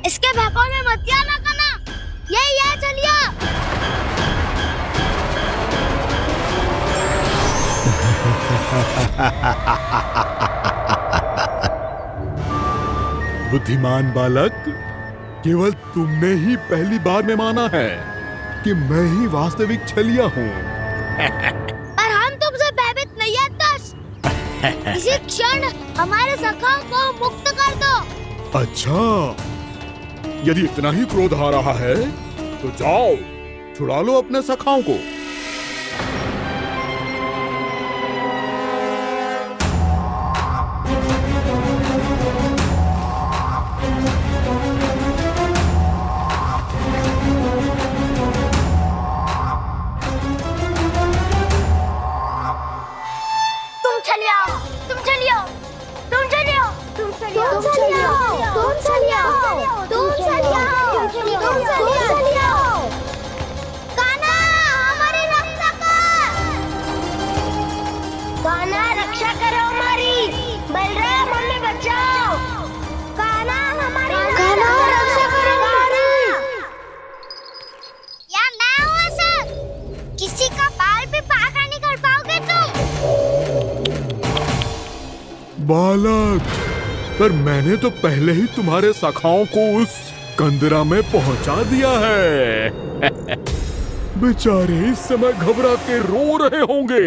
इसके बहकावे में मत आना कान्हा, यही है चलिया। बुद्धिमान बालक, केवल तुमने ही पहली बार में माना है कि मैं ही वास्तविक छलिया हूँ। पर हम तुमसे भयभीत नहीं है दस। इसी क्षण हमारे सखाओं को मुक्त कर दो। अच्छा, यदि इतना ही क्रोध आ रहा है तो जाओ, छुड़ा लो अपने सखाओं को। बालक, पर मैंने तो पहले ही तुम्हारे सखाओं को उस कंदरा में पहुंचा दिया है। बेचारे इस समय घबरा के रो रहे होंगे,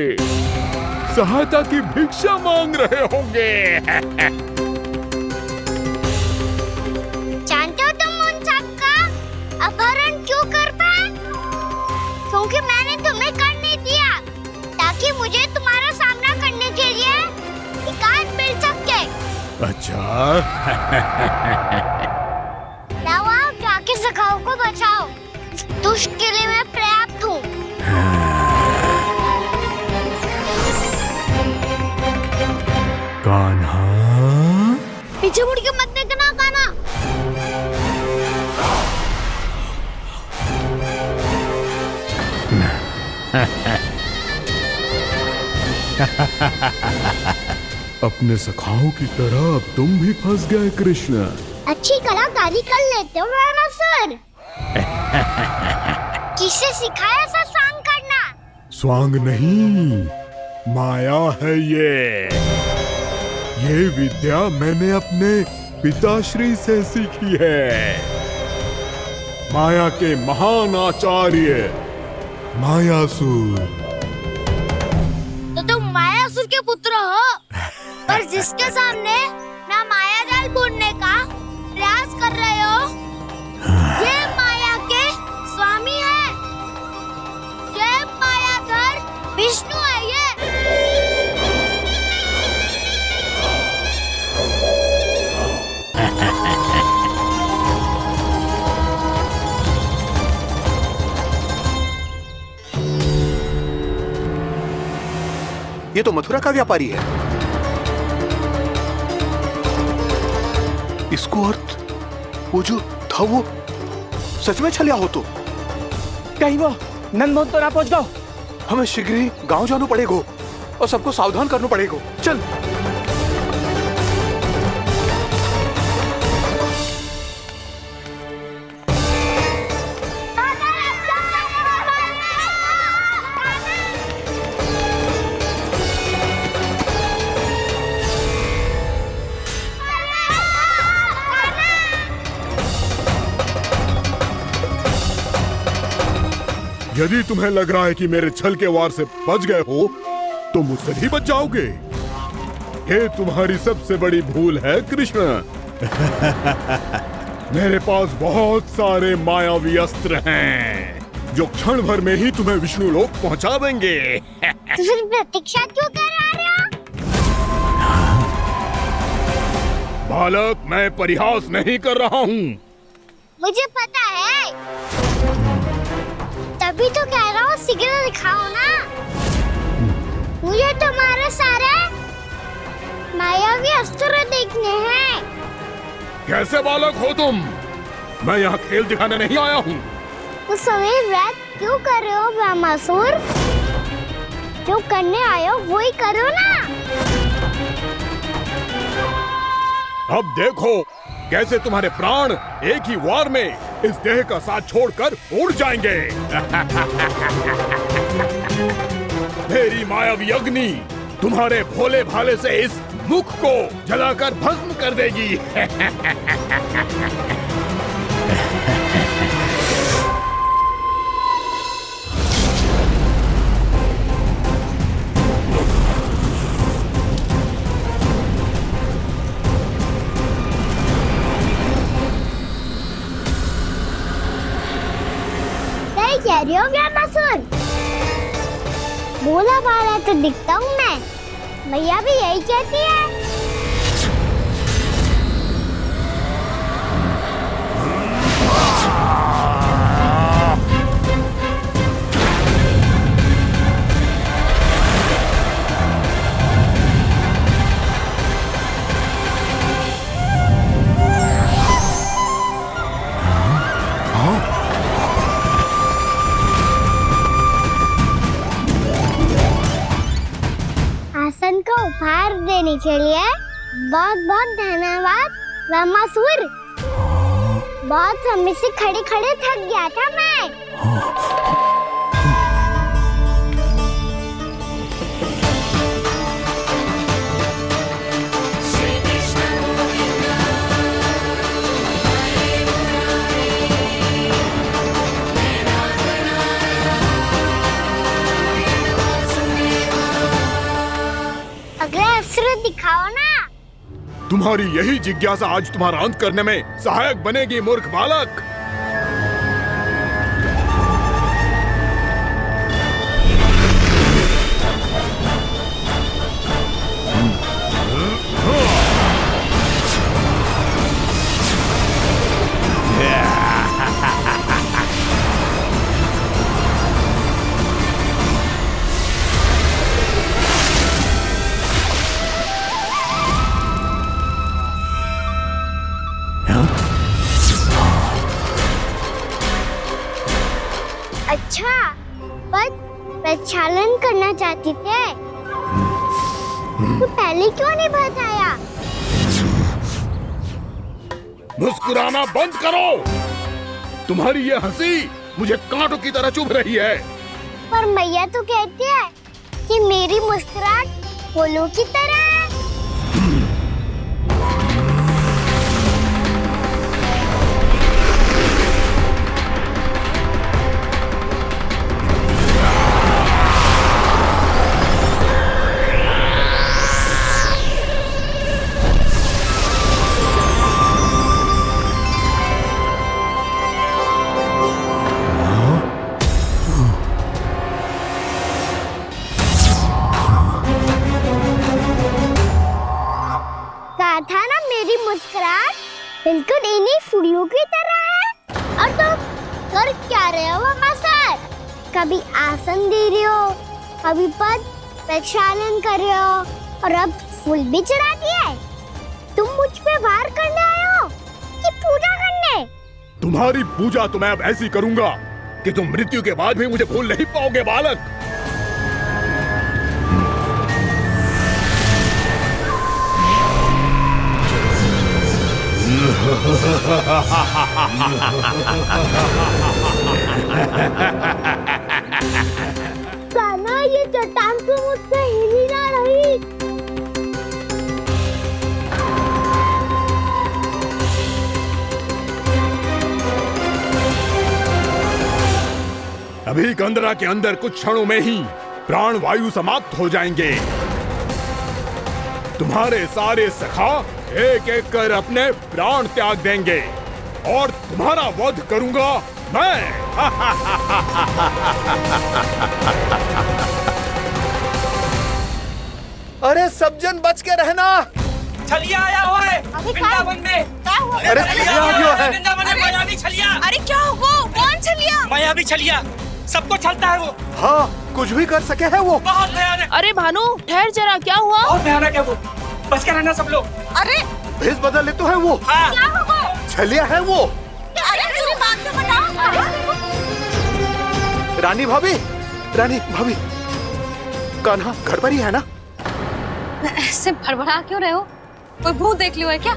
सहायता की भिक्षा मांग रहे होंगे। जानते हो तुम उन सबका अपहरण क्यों कर पाए? क्योंकि मैंने तुम्हें कर नहीं दिया, ताकि मुझे तुम्हारा सामना करने के लिए एकांत मिल सके। अच्छा। आओ, जाके सखाओं को बचाओ, दुष्ट के लिए मैं पर्याप्त हूँ। कान्हा, पीछे मुड़ के मत देखना कान्हा। अपने सखाओं की तरह अब तुम भी फंस गए कृष्ण। अच्छी कलाकारी कर लेते हो राणा सर। किसे सिखाया ऐसा स्वांग करना? स्वांग नहीं, माया है ये विद्या मैंने अपने पिताश्री से सीखी है। माया के महान आचार्य मायासुर। तो तुम मायासुर के पुत्र हो, पर जिसके सामने ना माया जाल बुनने का प्रयास कर रहे हो, ये माया के स्वामी है। ये मायाधर विष्णु है ये। ये तो मथुरा का व्यापारी है। इसको अर्थ वो जो था वो सच में छलिया हो तो कहीं वो नंदमोहन तो ना पहुंच गो। हमें शीघ्र ही गांव जाना पड़ेगा और सबको सावधान करना पड़ेगा। चल। यदि तुम्हें लग रहा है कि मेरे छल के वार से बच गए हो तो मुझसे भी बच जाओगे। ये तुम्हारी सबसे बड़ी भूल है कृष्ण। मेरे पास बहुत सारे मायावी अस्त्र हैं जो क्षण भर में ही तुम्हें विष्णु लोक पहुंचा देंगे। तो फिर प्रतीक्षा क्यों कर रहे हो? बालक, मैं परिहास नहीं कर रहा हूँ। मुझे पता है, तभी तो कह रहा हूँ शीघ्र दिखाओ ना। मुझे तुम्हारे सारे मायावी अस्त्र देखने हैं। कैसे बालक हो तुम? मैं यहाँ खेल दिखाने नहीं आया हूँ। उस समय वैद क्यों कर रहे हो ब्रह्मासुर? जो करने आए हो वो ही करो ना। अब देखो कैसे तुम्हारे प्राण एक ही वार में इस देह का साथ छोड़कर उड़ जाएंगे। मेरी मायावी अग्नि तुम्हारे भोले भाले से इस मुख को जलाकर भस्म कर देगी। सही कह रही हो ब्रह्मासुर। भोला भाला तो दिखता हूँ मैं, मैया भी यही कहती है। आसन को उपहार देने के लिए बहुत बहुत धन्यवाद ब्रह्मासुर। बहुत समय से खड़े खड़े थक गया था मैं। अगला अस्त्र दिखाओ ना। तुम्हारी यही जिज्ञासा आज तुम्हारा अंत करने में सहायक बनेगी मूर्ख बालक। अच्छा, पर प्रक्षालन करना चाहती थे तो पहले क्यों नहीं बताया? मुस्कुराना बंद करो। तुम्हारी ये हंसी मुझे कांटों की तरह चुभ रही है। पर मैया तो कहती है कि मेरी मुस्कुराहट फूलों की तरह है। था ना मेरी मुस्कुराहट बिल्कुल इन्हीं फूलों की तरह है। और तुम कर क्या रहे हो ब्रह्मासुर? कभी आसन दे रहे हो, कभी पद प्रक्षालन कर रहे हो और अब फूल भी चढ़ा दिए। तुम मुझ पे वार करने आए हो कि पूजा करने? तुम्हारी पूजा तो मैं अब ऐसी करूंगा कि तुम मृत्यु के बाद भी मुझे भूल नहीं पाओगे बालक। कान्हा, ये चट्टान तो मुझसे हिल ही ना रही। अभी कंदरा के अंदर कुछ क्षणों में ही प्राण वायु समाप्त हो जाएंगे। तुम्हारे सारे सखा एक एक कर अपने प्राण त्याग देंगे और तुम्हारा वध करूंगा मैं। अरे सब जन बच के रहना, छलिया आया हुआ है वृंदावन में। क्या हुआ? अरे छलिया आ गया है। वृंदावन में मायावी छलिया। अरे क्या हुआ? कौन छलिया? मायावी छलिया, सबको छलता है वो। हाँ, कुछ भी कर सके है वो। बहुत भयानक। अरे भानु ठहर जरा, क्या हुआ? बहुत भयानक है वो, बच के रहना सब लोग। अरे भेष बदल ले तो है वो। हाँ। क्या हुआ? छलिया है वो। अरे पूरी बात तो बताओ। रानी भाभी, रानी भाभी, कान्हा घर पर ही है ना? ऐसे भड़बड़ा क्यों रहे हो? कोई भूत देख लियो है क्या?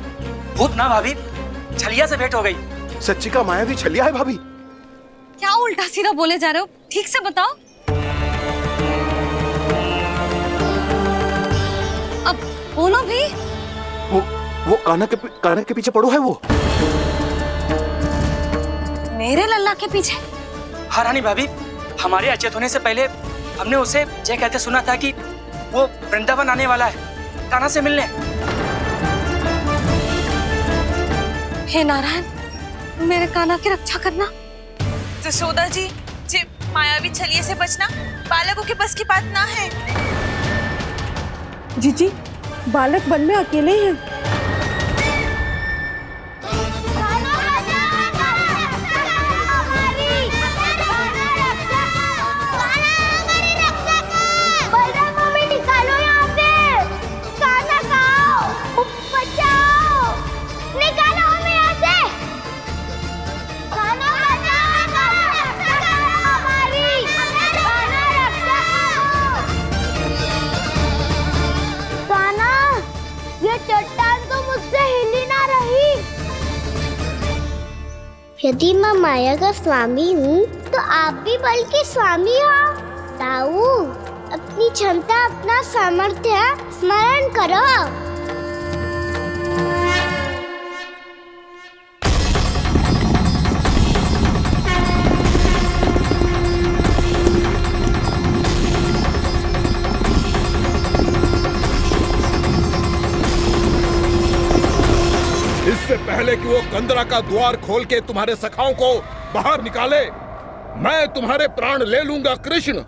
भूत ना भाभी, छलिया से भेंट हो गई। सच्ची का मायावी छलिया है भाभी। क्या उल्टा सीधा बोले जा रहे हो? ठीक से बताओ। अब बोलो भी। वो कान्हा के पीछे पड़ो है वो। मेरे लल्ला के पीछे? हाँ रानी भाभी, हमारे अचेत होने से पहले हमने उसे ये कहते सुना था कि वो वृंदावन आने वाला है कान्हा से मिलने। हे नारायण, मेरे कान्हा की रक्षा करना। जसोदा जी, मायावी छलिए से बचना बालकों के बस की बात ना है। जीजी, बालक वन में अकेले ही हैं। यदि मैं माया का स्वामी हूँ तो आप भी बल के स्वामी हो। ताऊ, अपनी क्षमता, अपना सामर्थ्य स्मरण करो। इससे पहले कि वो कंदरा का द्वार खोल के तुम्हारे सखाओं को बाहर निकाले, मैं तुम्हारे प्राण ले लूंगा कृष्ण।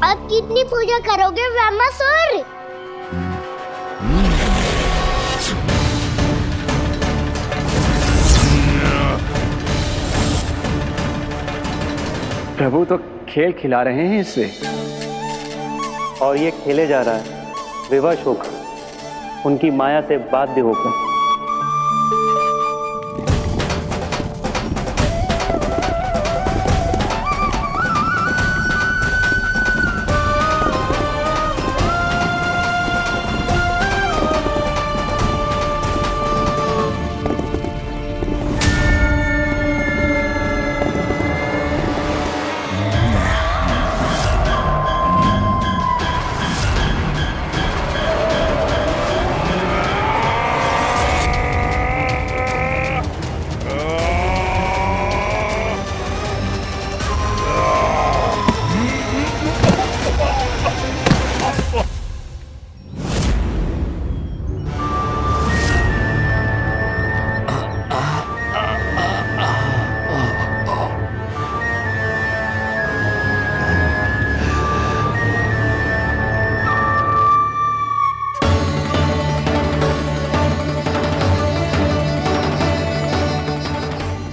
अब कितनी पूजा करोगे ब्रह्मासुर? प्रभु तो खेल खिला रहे हैं इससे, और ये खेले जा रहा है विवश होकर, उनकी माया से बाध्य होकर।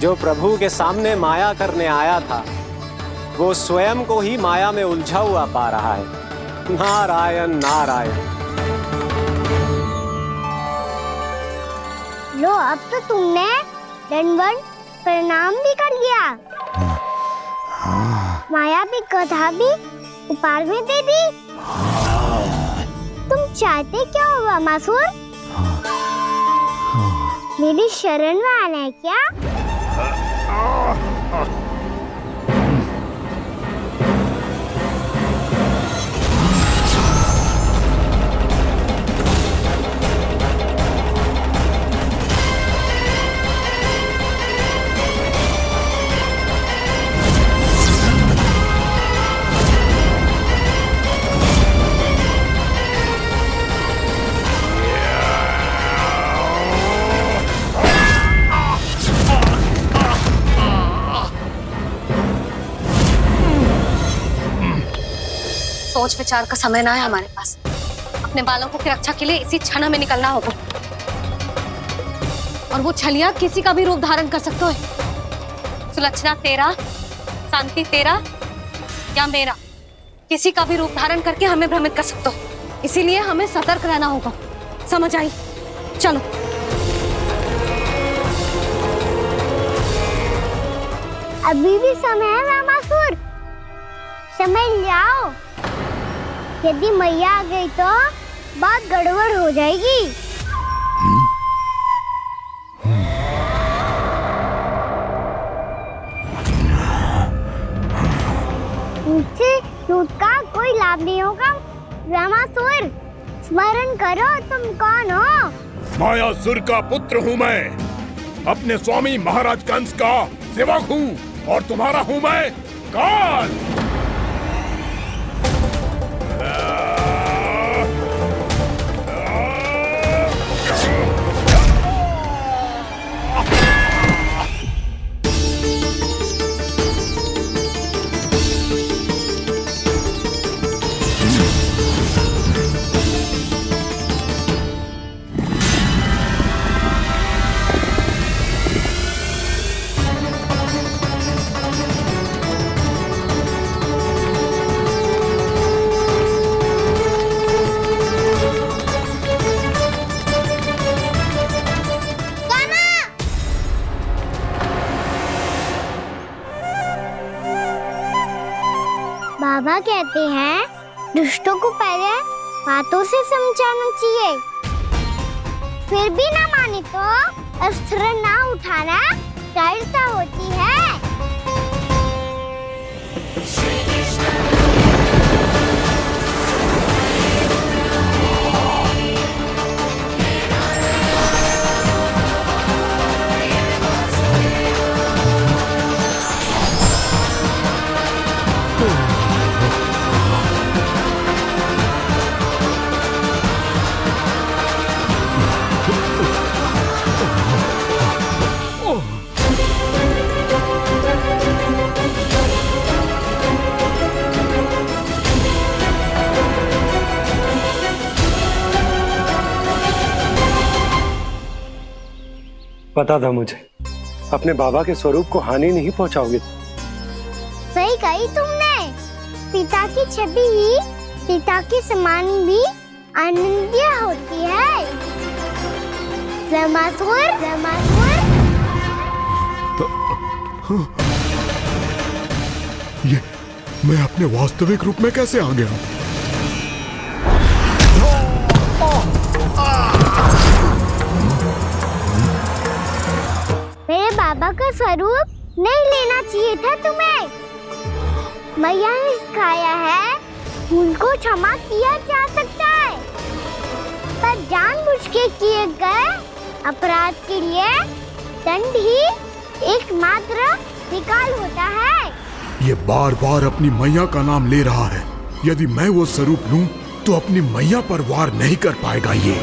जो प्रभु के सामने माया करने आया था, वो स्वयं को ही माया में उलझा हुआ पा रहा है। नारायण नारायण। लो, अब तो तुमने दंडवत प्रणाम भी कर लिया, माया भी, कथा भी, उपहार भी दे दी। तुम चाहते क्या हो बमासुर? मेरी शरण में आना है क्या? सोच विचार का समय ना है हमारे पास। अपने बालकों की रक्षा के लिए इसी क्षण हमें निकलना होगा। और वो छलिया किसी का भी रूप धारण कर सकते हो। सुलक्षणा तेरा, शांति तेरा या मेरा, किसी का भी रूप धारण करके हमें भ्रमित कर सकते हो। इसीलिए हमें सतर्क रहना होगा। समझ आई? चलो। अभी भी समय है रामासुर, समझ जाओ। यदि मैया आ गई तो बात गड़बड़ हो जाएगी। मुझसे झूठ का कोई लाभ नहीं होगा। रामासुर, स्मरण करो तुम कौन हो? मायासुर का पुत्र हूँ मैं, अपने स्वामी महाराज कंस का सेवक हूँ, और तुम्हारा हूँ मैं काल। बाबा कहते हैं दुष्टों को पहले बातों से समझाना चाहिए, फिर भी ना माने तो अस्त्र ना उठाना दृढ़ता होती है। पता था मुझे, अपने बाबा के स्वरूप को हानि नहीं पहुंचाओगे। सही कही तुमने। पिता की छवि ही पिता के समान भी आनंदीय होती है। रामासुर, रामासुर। ये मैं अपने वास्तविक रूप में कैसे आ गया? मेरे बाबा का स्वरूप नहीं लेना चाहिए था तुम्हें। मैया ने सिखाया है भूल को क्षमा किया जा सकता है, पर जानबूझ के किए गए अपराध के लिए दंड ही एकमात्र निकाल होता है। ये बार बार अपनी मैया का नाम ले रहा है। यदि मैं वो स्वरूप लूं तो अपनी मैया पर वार नहीं कर पाएगा ये।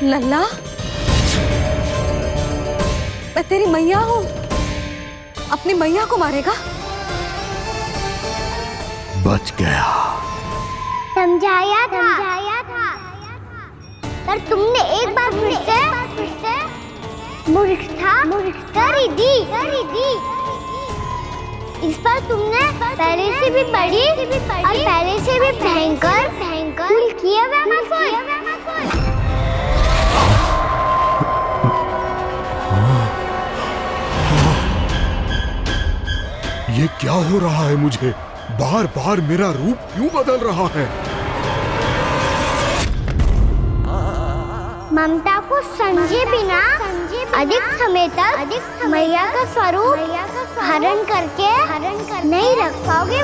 लल्ला, मैं तेरी मैया हूँ, अपनी मैया को मारेगा? बच गया। समझाया था, पर तुमने एक बार फिर से मूर्खता कर ही दी। इस पर तुमने पहले से भी बड़ी और पहले से भी भयंकर भूल किया ये क्या हो रहा है मुझे? बार बार मेरा रूप क्यों बदल रहा है? ममता को समझे बिना अधिक समय तक मैया का स्वरूप हरण करके नहीं रख पाओगे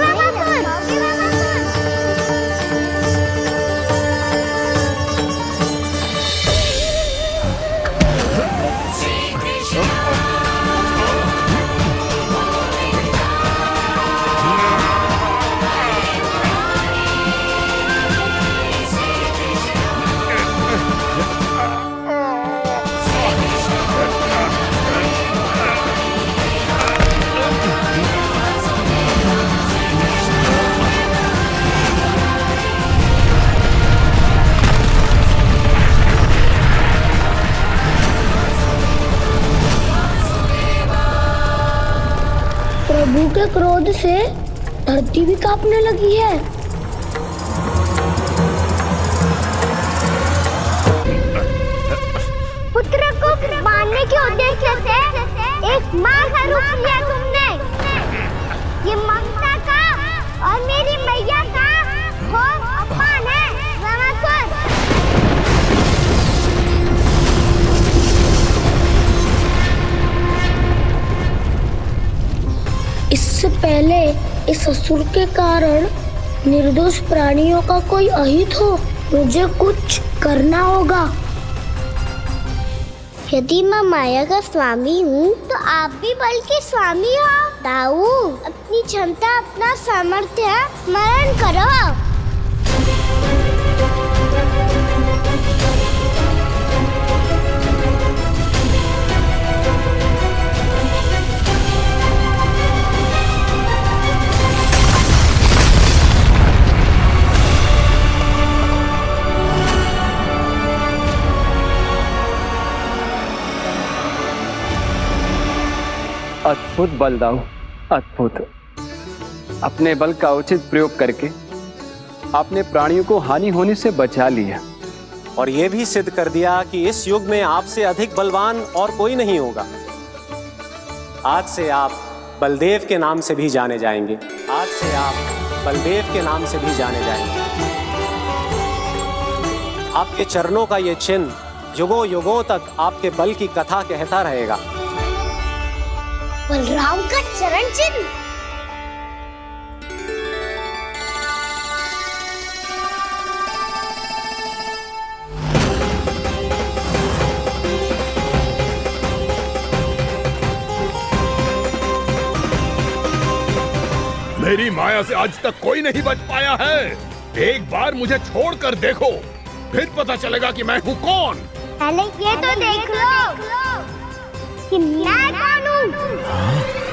प्रभु के क्रोध से धरती भी कांपने लगी है। पुत्र को मारने के उद्देश्य से एक माँ का रूप लिया तुमने। ये ममता का और मेरी मैया का घोर अपमान है रावणासुर। इससे पहले इस असुर के कारण निर्दोष प्राणियों का कोई अहित हो, मुझे कुछ करना होगा। यदि मैं माया का स्वामी हूँ तो आप भी बल के स्वामी हो। दाऊ, अपनी क्षमता अपना सामर्थ्य स्मरण करो। अद्भुत बल दाऊ, अद्भुत। अपने बल का उचित प्रयोग करके आपने प्राणियों को हानि होने से बचा लिया और ये भी सिद्ध कर दिया कि इस युग में आपसे अधिक बलवान और कोई नहीं होगा। आज से आप बलदेव के नाम से भी जाने जाएंगे। आज से आप बलदेव के नाम से भी जाने जाएंगे। आपके चरणों का ये चिन्ह युगों युगों तक आपके बल की कथा कहता रहेगा। बलराम का चरण चिन्ह। मेरी माया से आज तक कोई नहीं बच पाया है। एक बार मुझे छोड़कर देखो, फिर पता चलेगा कि मैं हूँ कौन। पहले ये तो देख लो कि मैं कौन हूँ।